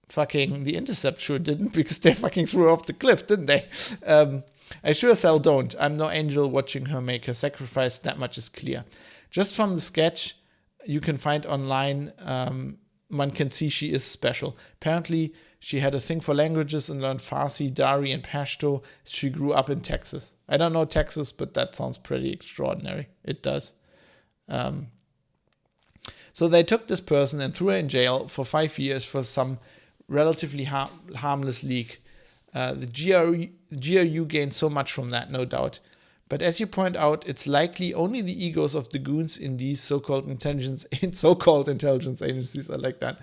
fucking The Intercept sure didn't, because they fucking threw her off the cliff, didn't they? I sure as hell don't. I'm no angel watching her make her sacrifice, that much is clear. Just from the sketch you can find online, one can see she is special. Apparently, she had a thing for languages and learned Farsi, Dari, and Pashto. She grew up in Texas. I don't know Texas, but that sounds pretty extraordinary. It does. So they took this person and threw her in jail for 5 years for some relatively harmless leak. The GRU gained so much from that, no doubt. But as you point out, it's likely only the egos of the goons in these so-called intelligence agencies, I like that,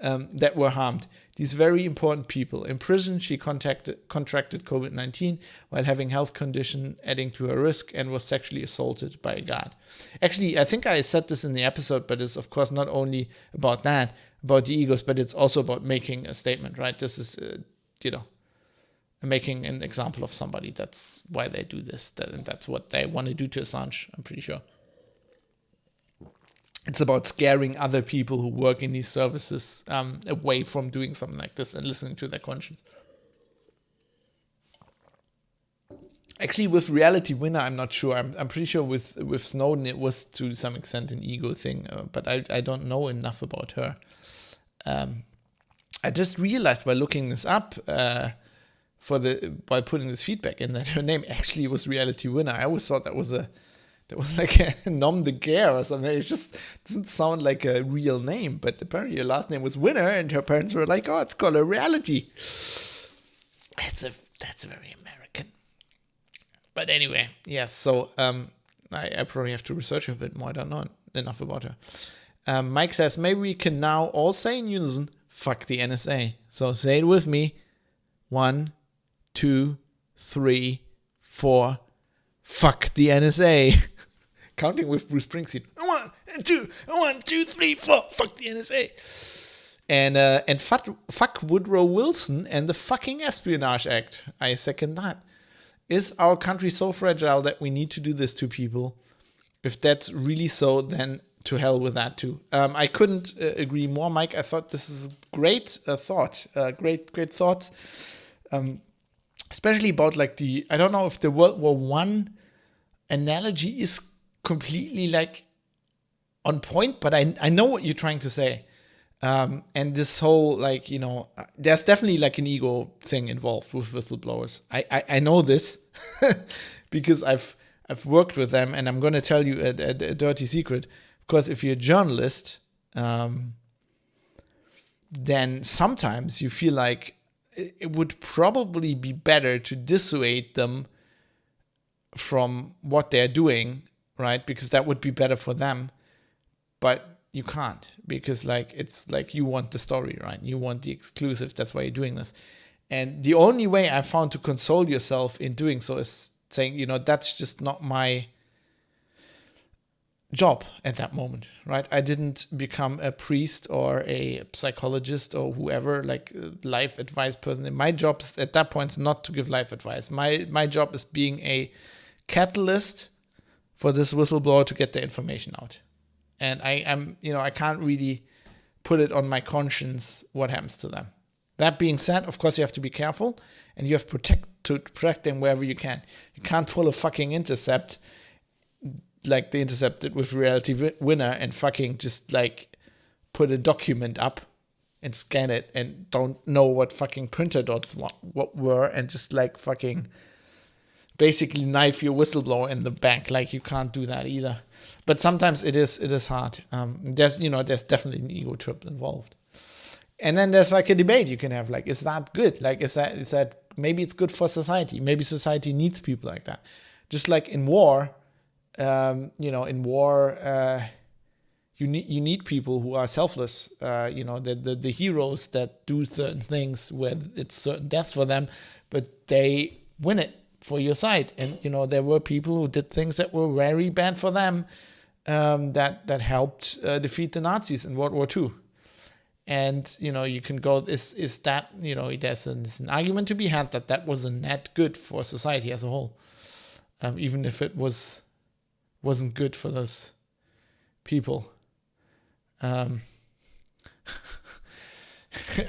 that were harmed. These very important people. In prison, she contracted COVID-19 while having health condition adding to her risk and was sexually assaulted by a guard. Actually, I think I said this in the episode, but it's of course not only about that, about the egos, but it's also about making a statement, right? This is, making an example of somebody. That's why they do this. And that's what they want to do to Assange, I'm pretty sure. It's about scaring other people who work in these services away from doing something like this and listening to their conscience. Actually, with Reality Winner, I'm not sure. I'm pretty sure with Snowden, it was to some extent an ego thing, but I don't know enough about her. I just realized by looking this up, by putting this feedback in, that her name actually was Reality Winner. I always thought that was a There was like a nom de guerre or something. It just doesn't sound like a real name, but apparently her last name was Winner, and her parents were like, "Oh, it's called a reality." That's very American. But anyway, yes. So I probably have to research a bit more. I don't know enough about her. Mike says maybe we can now all say in unison, "Fuck the NSA." So say it with me. 1, 2, 3, 4. Fuck the NSA. Counting with Bruce Springsteen. 1, 2, 3, 4. Fuck the NSA. And fuck Woodrow Wilson and the fucking Espionage Act. I second that. Is our country so fragile that we need to do this to people? If that's really so, then to hell with that too. I couldn't agree more, Mike. I thought this is great thought. Great thoughts. Especially about like I don't know if the World War One analogy is completely like on point, but I know what you're trying to say. And this whole like, there's definitely like an ego thing involved with whistleblowers. I know this because I've worked with them, and I'm going to tell you a dirty secret. Because if you're a journalist, then sometimes you feel like it would probably be better to dissuade them from what they're doing, right? Because that would be better for them. But you can't, because like it's like you want the story, right? You want the exclusive. That's why you're doing this. And the only way I found to console yourself in doing so is saying, that's just not my job at that moment, right? I didn't become a priest or a psychologist or whoever, like life advice person. My job is, at that point, is not to give life advice. My job is being a catalyst for this whistleblower to get the information out. And I can't really put it on my conscience what happens to them. That being said, of course, you have to be careful, and you have to protect them wherever you can. You can't pull a fucking intercept like the Intercepted with Reality Winner and fucking just like put a document up and scan it and don't know what fucking printer dots what were, and just like fucking basically knife your whistleblower in the back. Like, you can't do that either. But sometimes it is hard. There's definitely an ego trip involved. And then there's like a debate you can have, like, is that good? Like, is that maybe it's good for society? Maybe society needs people like that. Just like in war, in war, you need people who are selfless. The heroes that do certain things where it's certain deaths for them, but they win it for your side. And there were people who did things that were very bad for them, that helped defeat the Nazis in World War II. And you can go, is that there's an argument to be had that wasn't that good for society as a whole, even if it wasn't good for those people.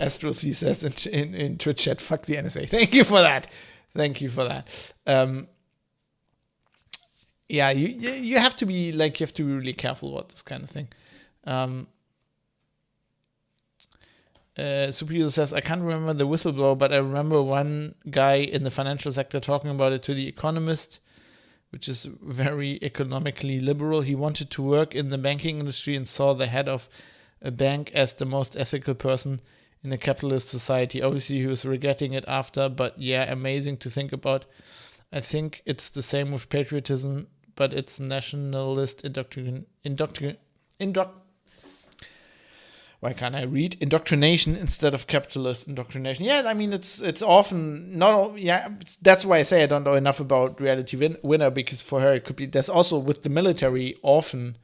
Astro C says in Twitch chat, "Fuck the NSA." Thank you for that. Yeah, you have to be really careful about this kind of thing. Superior says, "I can't remember the whistleblower, but I remember one guy in the financial sector talking about it to The Economist, which is very economically liberal. He wanted to work in the banking industry and saw the head of a bank as the most ethical person in a capitalist society. Obviously, he was regretting it after, but yeah, amazing to think about. I think it's the same with patriotism, but it's nationalist why can't I read? Indoctrination instead of capitalist indoctrination. Yeah, I mean, it's often not. Yeah, that's why I say I don't know enough about Reality Winner, because for her it could be. There's also with the military often,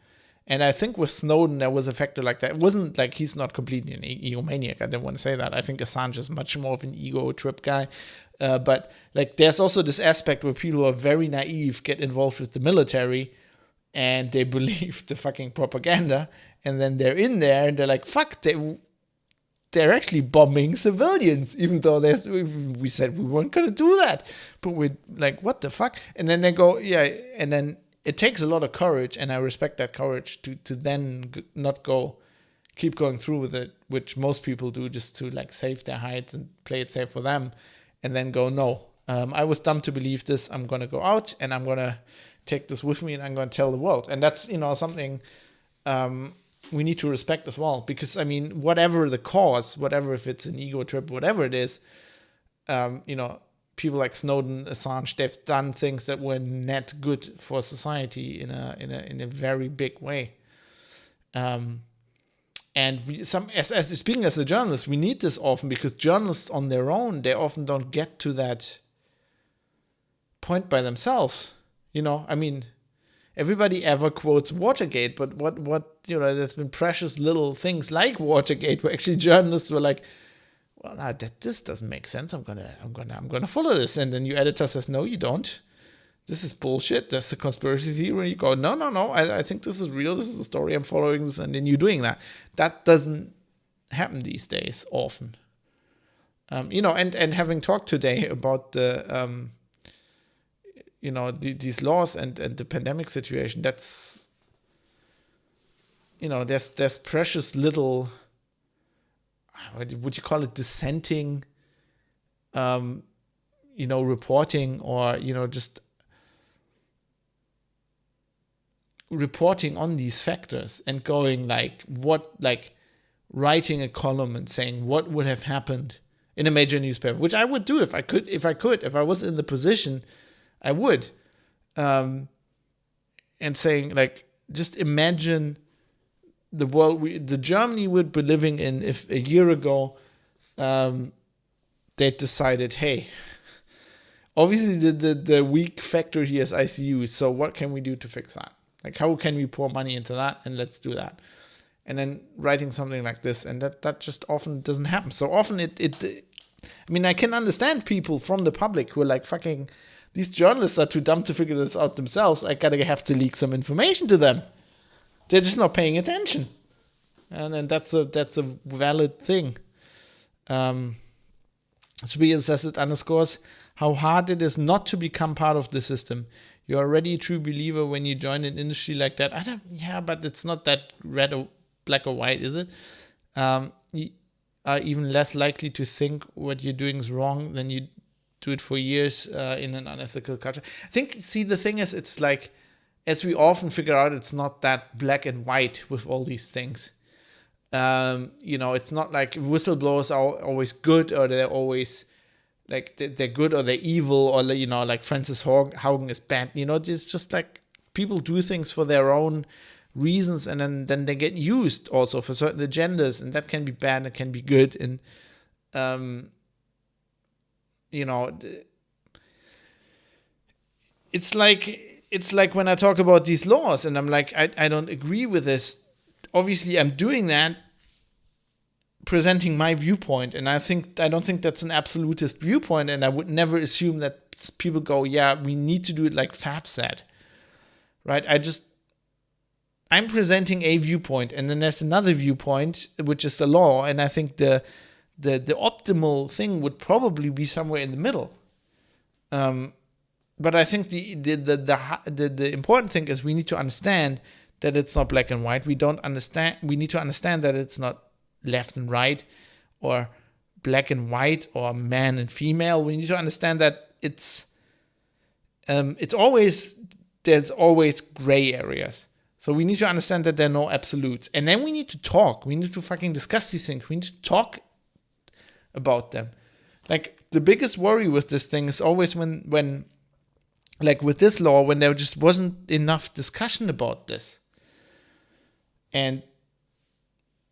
and I think with Snowden there was a factor like that. It wasn't like he's not completely an egomaniac. I didn't want to say that. I think Assange is much more of an ego trip guy. But like, there's also this aspect where people who are very naive get involved with the military, and they believe the fucking propaganda. And then they're in there and they're like, fuck, they're actually bombing civilians, even though we said we weren't going to do that. But we're like, what the fuck? And then they go, yeah. And then it takes a lot of courage, and I respect that courage to then not keep going through with it, which most people do just to like save their hides and play it safe for them. And then go, no, I was dumb to believe this. I'm going to go out and I'm going to take this with me and I'm going to tell the world. And that's, something we need to respect as well. Because, I mean, whatever the cause, whatever, if it's an ego trip, whatever it is, people like Snowden, Assange, they've done things that were not good for society in a very big way. And as speaking as a journalist, we need this often, because journalists on their own, they often don't get to that point by themselves. I mean, everybody ever quotes Watergate, but what there's been precious little things like Watergate where actually journalists were like, well, this doesn't make sense. I'm gonna follow this, and then your editor says, no, you don't. This is bullshit. That's a conspiracy theory. You go, no. I think this is real. This is the story. I'm following this, and then you're doing that. That doesn't happen these days often. And having talked today about the these laws and the pandemic situation, that's there's precious little, what would you call it, dissenting reporting, or just reporting on these factors and going writing a column and saying what would have happened in a major newspaper, which I would do if I was in the position, I would, and saying, just imagine the world, the Germany would be living in if a year ago they decided, hey, obviously the weak factor here is ICU, so what can we do to fix that? How can we pour money into that, and let's do that. And then writing something like this, and that just often doesn't happen. So often I can understand people from the public who are like, fucking, these journalists are too dumb to figure this out themselves. I gotta have to leak some information to them. They're just not paying attention. And then that's a valid thing. Tobias says it underscores how hard it is not to become part of the system. You're already a true believer when you join an industry like that. But it's not that black or white, is it? You are even less likely to think what you're doing is wrong than you do it for years in an unethical culture. I think, the thing is, it's like, as we often figure out, it's not that black and white with all these things. It's not like whistleblowers are always good, or they're always they're good or they're evil, or like Frances Haugen is bad. It's just like people do things for their own reasons, and then they get used also for certain agendas, and that can be bad and it can be good. And it's like when I talk about these laws and I'm like, I don't agree with this. Obviously I'm doing that, presenting my viewpoint, and I don't think that's an absolutist viewpoint, and I would never assume that people go, yeah, we need to do it like Fab said, right? I'm presenting a viewpoint, and then there's another viewpoint, which is the law, and I think the optimal thing would probably be somewhere in the middle. But I think the important thing is we need to understand that it's not black and white. We need to understand that it's not left and right, or black and white, or man and female. We need to understand that there's always gray areas. So we need to understand that there are no absolutes. And then we need to talk. We need to fucking discuss these things. We need to talk about them. The biggest worry with this thing is always when with this law, when there just wasn't enough discussion about this. And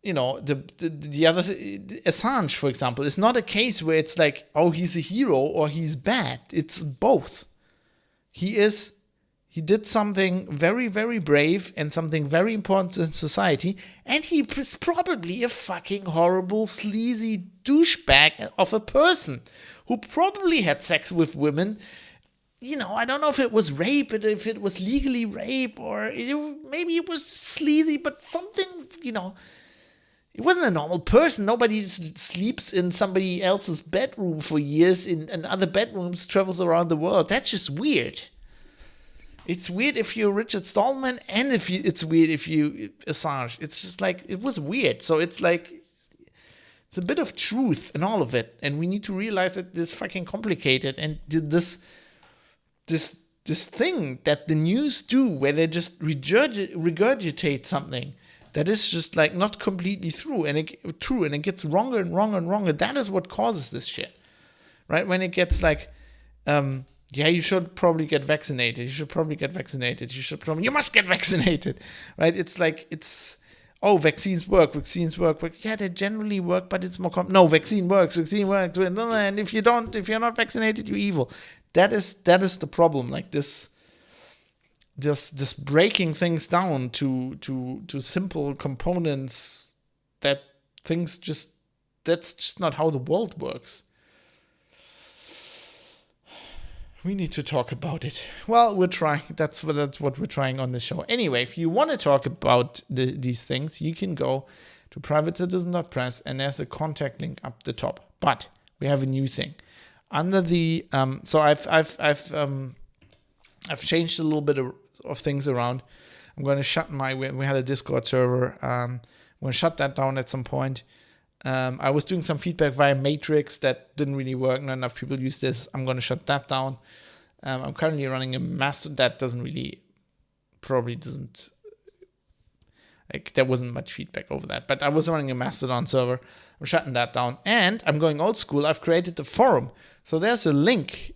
the other, Assange, for example, is not a case where it's like, oh, he's a hero or he's bad. It's both. He did something very, very brave and something very important in society, and he is probably a fucking horrible, sleazy douchebag of a person who probably had sex with women. I don't know if it was rape, but if it was legally rape, or maybe it was sleazy, but something, it wasn't a normal person. Nobody sleeps in somebody else's bedroom for years in other bedrooms, travels around the world. That's just weird. It's weird if you're Richard Stallman, and it's weird if you Assange. It's just like, it was weird. So it's like, a bit of truth in all of it, and we need to realize that it's fucking complicated. And this thing that the news do, where they just regurgitate something that is just like not completely true, and it gets wronger and wronger and wronger. That is what causes this shit, right? When it gets like, yeah, you should probably get vaccinated. You must get vaccinated, right? It's like, vaccines work. Yeah, they generally work, but it's more no, vaccine works. And if you're not vaccinated, you're evil. That is the problem. Like this, just breaking things down to simple components. That's just not how the world works. We need to talk about it. Well, we're trying. That's what we're trying on the show. Anyway, if you want to talk about these things, you can go to privatecitizen.press, and there's a contact link up the top. But we have a new thing under the. So I've changed a little bit of things around. I'm going to shut we had a Discord server. I'm going to shut that down at some point. I was doing some feedback via Matrix that didn't really work. Not enough people use this. I'm going to shut that down. I'm currently running a Mastodon that probably doesn't, like, there wasn't much feedback over that. But I was running a Mastodon server. I'm shutting that down. And I'm going old school. I've created the forum. So there's a link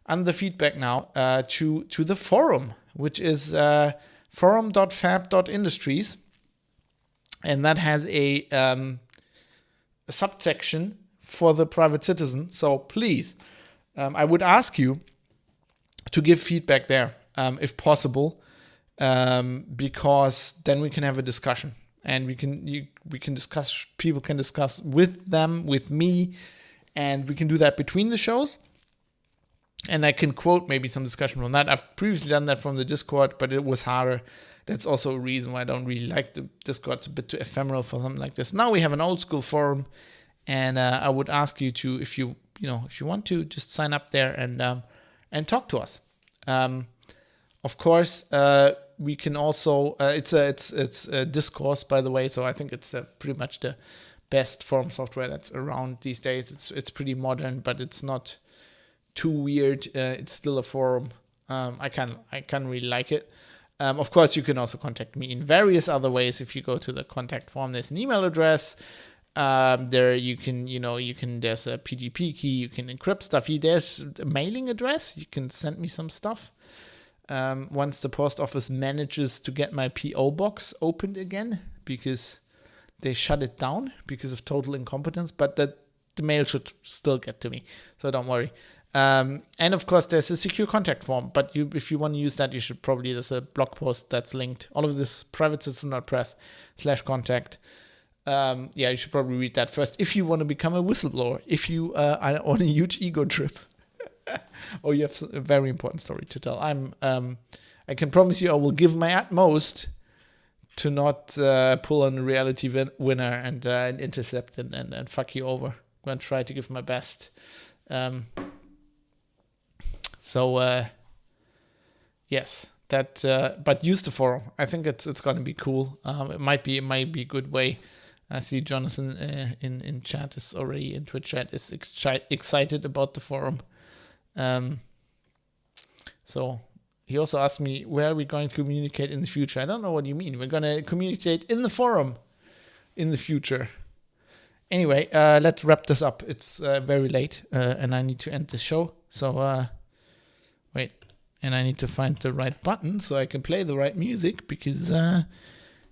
under feedback now to the forum, which is forum.fab.industries. And that has a subsection for the private citizen. So please, I would ask you to give feedback there, if possible, because then we can have a discussion, and we can discuss. People can discuss with me, and we can do that between the shows. And I can quote maybe some discussion from that. I've previously done that from the Discord, but it was harder. That's also a reason why I don't really like the Discord. It's a bit too ephemeral for something like this. Now we have an old school forum, and I would ask you to, if you want to, just sign up there and talk to us. Of course, we can also. It's a Discourse, by the way. So I think it's pretty much the best forum software that's around these days. It's pretty modern, but it's not too weird. It's still a forum. I can really like it. Of course, you can also contact me in various other ways. If you go to the contact form, there's an email address. There you can, there's a PGP key. You can encrypt stuff. There's a mailing address. You can send me some stuff. Once the post office manages to get my PO box opened again, because they shut it down because of total incompetence. But the mail should still get to me, so don't worry. And of course, there's a secure contact form. But if you want to use that, there's a blog post that's linked. All of this, privatecitizen.press/contact. You should probably read that first if you want to become a whistleblower. If you are on a huge ego trip, or you have a very important story to tell. I can promise you, I will give my utmost to not pull on a reality winner and intercept and fuck you over. I'm going to try to give my best. Yes, that. But use the forum. I think it's going to be cool. It might be a good way. I see Jonathan in chat is already in Twitch chat is excited about the forum. So he also asked me, where are we going to communicate in the future? I don't know what you mean. We're going to communicate in the forum in the future. Anyway, let's wrap this up. It's very late, and I need to end the show. So wait, and I need to find the right button so I can play the right music, because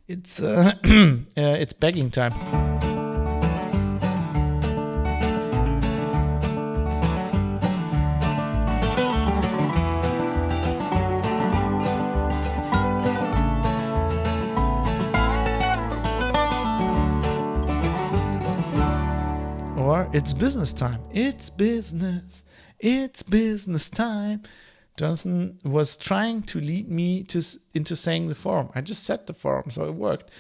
it's it's begging time. Or it's business time. It's business. It's business time. Jonathan was trying to lead me into saying the forum. I just said the forum, so it worked.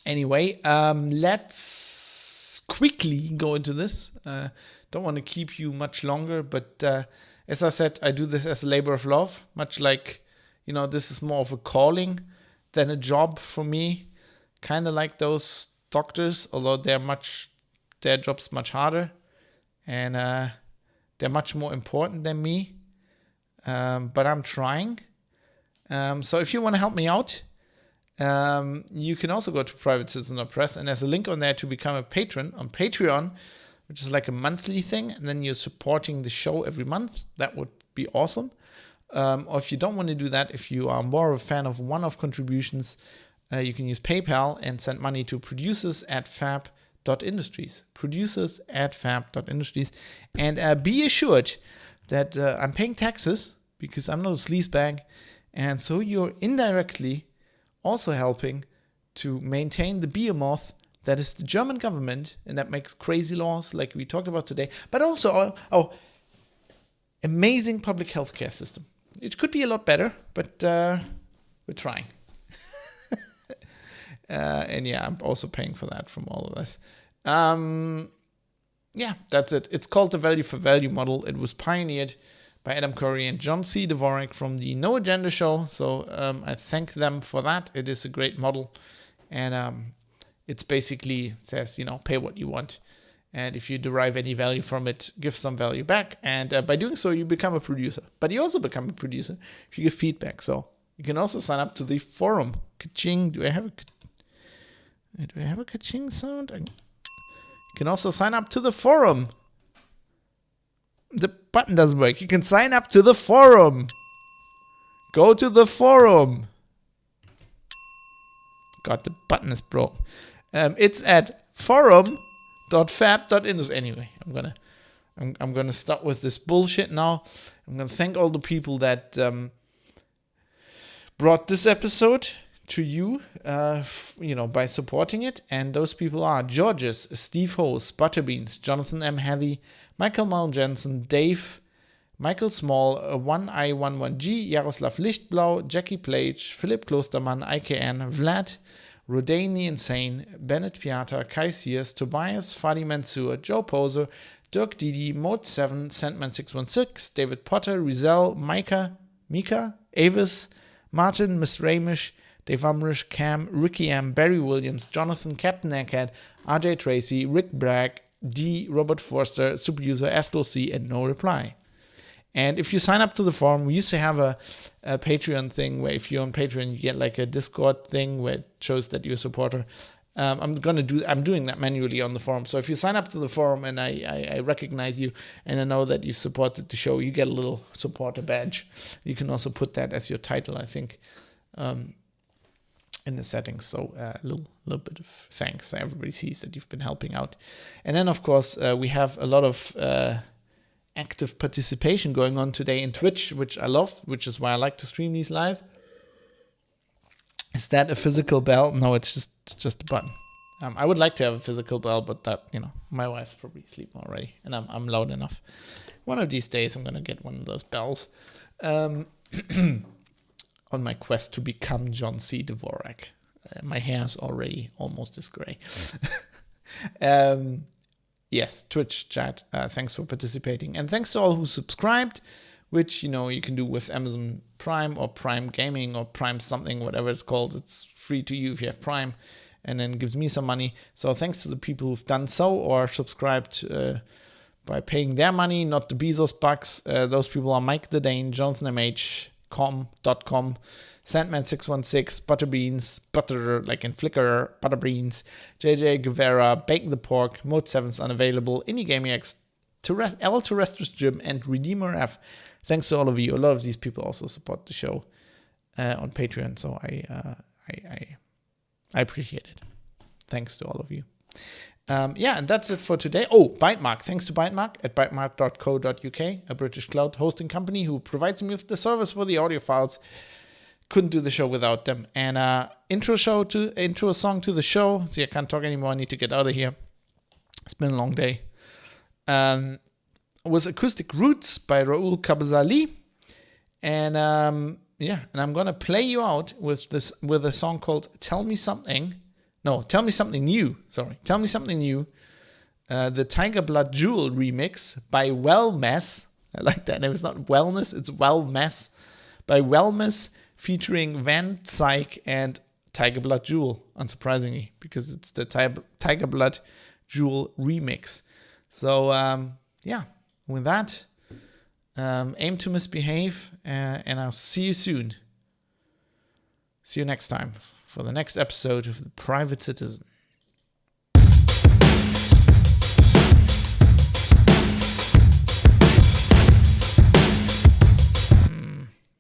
Anyway, let's quickly go into this. Don't want to keep you much longer, but as I said, I do this as a labor of love, much like, this is more of a calling than a job for me. Kind of like those doctors, although their job's much harder, and they're much more important than me. But I'm trying. So if you want to help me out, you can also go to privatecitizen.press, and there's a link on there to become a patron on Patreon, which is like a monthly thing, and then you're supporting the show every month. That would be awesome. Or if you don't want to do that, if you are more of a fan of one-off contributions, you can use PayPal and send money to producers@fab.industries. Producers@fab.industries. And be assured that I'm paying taxes because I'm not a sleazebag. And so you're indirectly also helping to maintain the behemoth that is the German government, and that makes crazy laws like we talked about today, but also our amazing public healthcare system. It could be a lot better, but we're trying. And yeah, I'm also paying for that from all of this. Yeah, that's it. It's called the Value for Value model. It was pioneered by Adam Curry and John C. Dvorak from the No Agenda show. So I thank them for that. It is a great model. And it's basically says, pay what you want. And if you derive any value from it, give some value back. And by doing so, you become a producer. But you also become a producer if you give feedback. So you can also sign up to the forum. Ka-ching. Do I have a ka-ching sound? You can also sign up to the forum. The button doesn't work. You can sign up to the forum. Go to the forum. God, the button is broke. It's at forum.fab.industries. Anyway, I'm gonna stop with this bullshit now. I'm gonna thank all the people that brought this episode to you, by supporting it. And those people are Georges, Steve Hose, Butterbeans, Jonathan M. Heathy, Michael Mal Jensen, Dave, Michael Small, 1I11G, Jaroslav Lichtblau, Jackie Plage, Philipp Klostermann, IKN, Vlad, Rodain the Insane, Bennett Piata, Kai Sears, Tobias, Fadi Mansour, Joe Poser, Dirk Didi, Mode7, Sandman616, David Potter, Rizal, Mika, Avis, Martin, Miss Ramish, Dave Umrish, Cam, Ricky M, Barry Williams, Jonathan, Captain Egghead, RJ Tracy, Rick Bragg, D, Robert Forster, Superuser, Astral C, and No Reply. And if you sign up to the forum, we used to have a Patreon thing where if you're on Patreon, you get like a Discord thing where it shows that you're a supporter. I'm doing that manually on the forum. So if you sign up to the forum and I recognize you and I know that you've supported the show, you get a little supporter badge. You can also put that as your title, I think, in the settings. So a little bit of thanks. Everybody sees that you've been helping out. And then, of course, we have a lot of active participation going on today in Twitch, which I love, which is why I like to stream these live. Is that a physical bell? No, it's just a button. I would like to have a physical bell, but that, my wife's probably sleeping already, and I'm loud enough. One of these days, I'm gonna get one of those bells. On my quest to become John C. Dvorak. My hair's already almost as gray. Yes, Twitch chat. Thanks for participating. And thanks to all who subscribed, which, you can do with Amazon Prime or Prime Gaming or Prime something, whatever it's called. It's free to you if you have Prime, and then gives me some money. So thanks to the people who've done so or subscribed by paying their money, not the Bezos bucks. Those people are Mike the Dane, JonathanMH.com, Sandman616, Butterbeans, Butter, like in Flickr, Butterbeans, JJ Guevara, Bacon the Pork, Mode7's Unavailable, Indie Gaming X, L Terrestrius Gym, and Redeemer F. Thanks to all of you. A lot of these people also support the show on Patreon, so I appreciate it. Thanks to all of you. And that's it for today. Oh, Bytemark. Thanks to Bytemark at bytemark.co.uk, a British cloud hosting company who provides me with the service for the audio files. Couldn't do the show without them. And intro song to the show. See, I can't talk anymore. I need to get out of here. It's been a long day. Was Acoustic Roots by Raoul Kabazali. And and I'm gonna play you out with a song called Tell Me Something New. Tell Me Something New. The Tiger Blood Jewel remix by Wellmess. I like that name. It's not Wellness, it's Wellmess. By Wellmess, featuring Van Syke and Tiger Blood Jewel, unsurprisingly, because it's the Tiger Blood Jewel remix. So, with that, aim to misbehave, and I'll see you soon. See you next time for the next episode of The Private Citizen.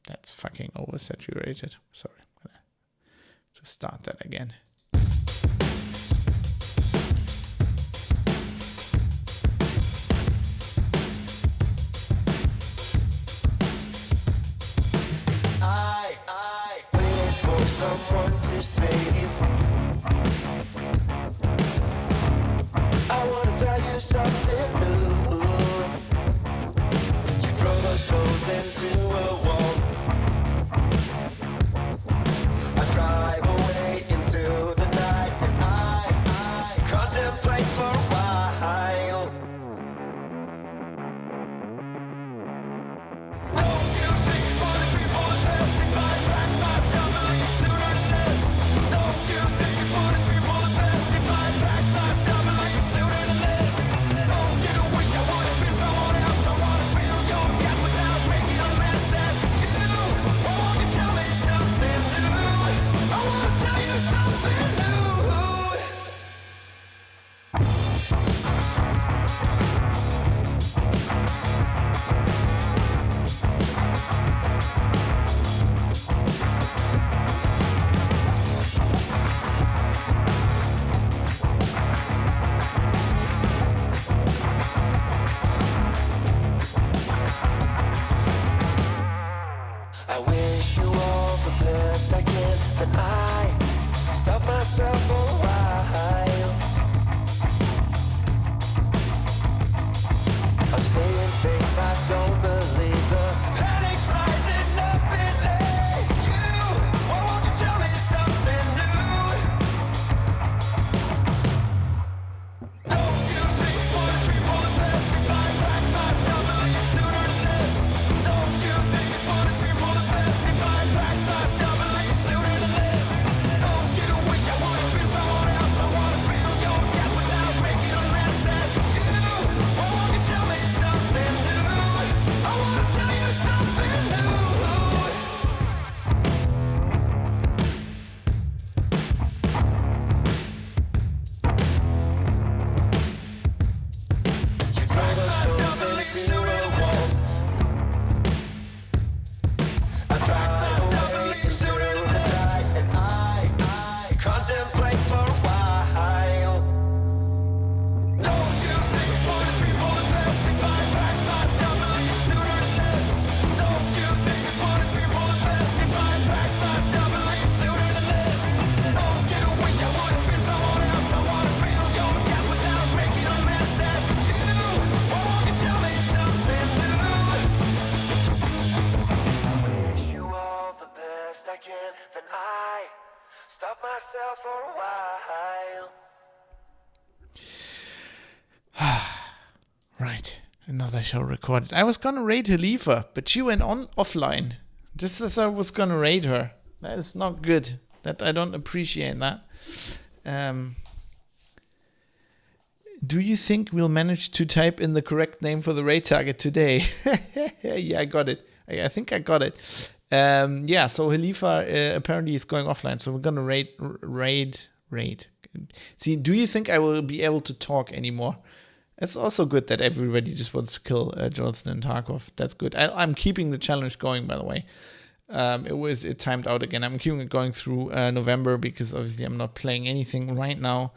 That's fucking oversaturated. Sorry. I'm gonna just start that again. I wait for someone to save. I wanna tell you something new. You drove us both into a wall. I drive away into the night, and I contemplate for a while. Don't you think you wanna be more best if I pack my stuff and leave sooner than this? Don't you think you wanna be more best if I pack my stuff and leave sooner than this? Don't you wish I would've been someone else? I wanna feel your gap without making a mess at you. Won't you tell me something new? I wanna tell you something new. I wish you all the best I can, then I stop myself for a while. I'm saying things I don't believe. The panic's rising up in you. Won't you tell me something new? Don't you think you wanna be more the best if I pack my stuff and leave sooner than this? Don't you think you wanna be more the best if I pack my stuff and leave sooner than this? Don't you wish I would've been someone else? I wanna feel your gap without making a mess at you. Won't you tell me something new? I wanna tell you something new. You drove us both into a wall. I drive away into the night, and I contemplate for a while. Don't you think you wanna be more the best if I pack my stuff and leave sooner than this? Don't you think you wanna be more the best if I pack my stuff and leave sooner than this? Don't you wish I would've been someone else? I wanna feel your gap without making a mess at you. Won't you tell me something new? Wish you all the best I can, then I stop myself for a while. Right. Another show recorded. I was gonna raid Halifa, but she went on offline. Just as I was gonna raid her. That is not good. That I don't appreciate that. Do you think we'll manage to type in the correct name for the raid target today? Yeah, I got it. I think I got it. So Halifa apparently is going offline, so we're gonna raid. See, do you think I will be able to talk anymore? It's also good that everybody just wants to kill Jonathan and Tarkov. That's good. I'm keeping the challenge going, by the way. It timed out again. I'm keeping it going through November because obviously I'm not playing anything right now.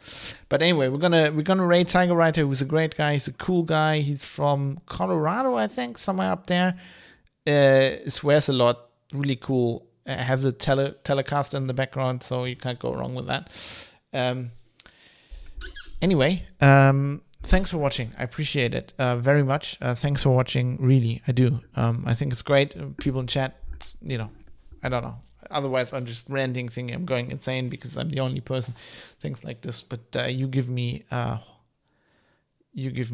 But anyway, we're gonna raid Tiger Writer, who's a great guy. He's a cool guy. He's from Colorado, I think, somewhere up there. Swears a lot. Really cool. Has a Telecaster in the background, so you can't go wrong with that. Anyway, thanks for watching. I appreciate it very much. Thanks for watching. Really, I do. I think it's great. People in chat, I don't know. Otherwise, I'm just ranting, thinking I'm going insane because I'm the only person. Things like this. But you give me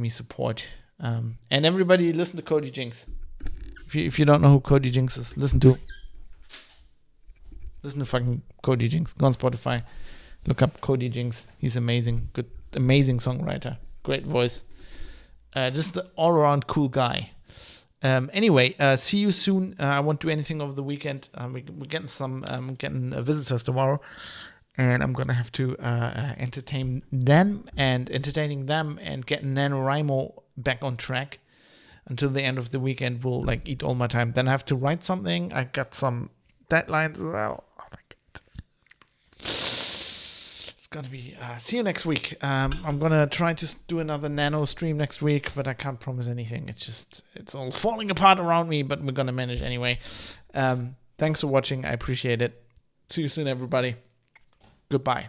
support. And everybody, listen to Cody Jinks. If you don't know who Cody Jinks is, listen to. Listen to fucking Cody Jinks. Go on Spotify. Look up Cody Jinks. He's amazing. Good, amazing songwriter. Great voice. Just an all-around cool guy. Anyway, see you soon. I won't do anything over the weekend. We're getting visitors tomorrow, and I'm gonna have to entertain them and getting NaNoWriMo back on track until the end of the weekend. Will like eat all my time. Then I have to write something. I got some deadlines as well. Oh my god. It's gonna be see you next week. I'm gonna try to do another nano stream next week, but I can't promise anything. It's all falling apart around me, but we're gonna manage anyway. Thanks for watching. I appreciate it. See you soon, everybody. Goodbye.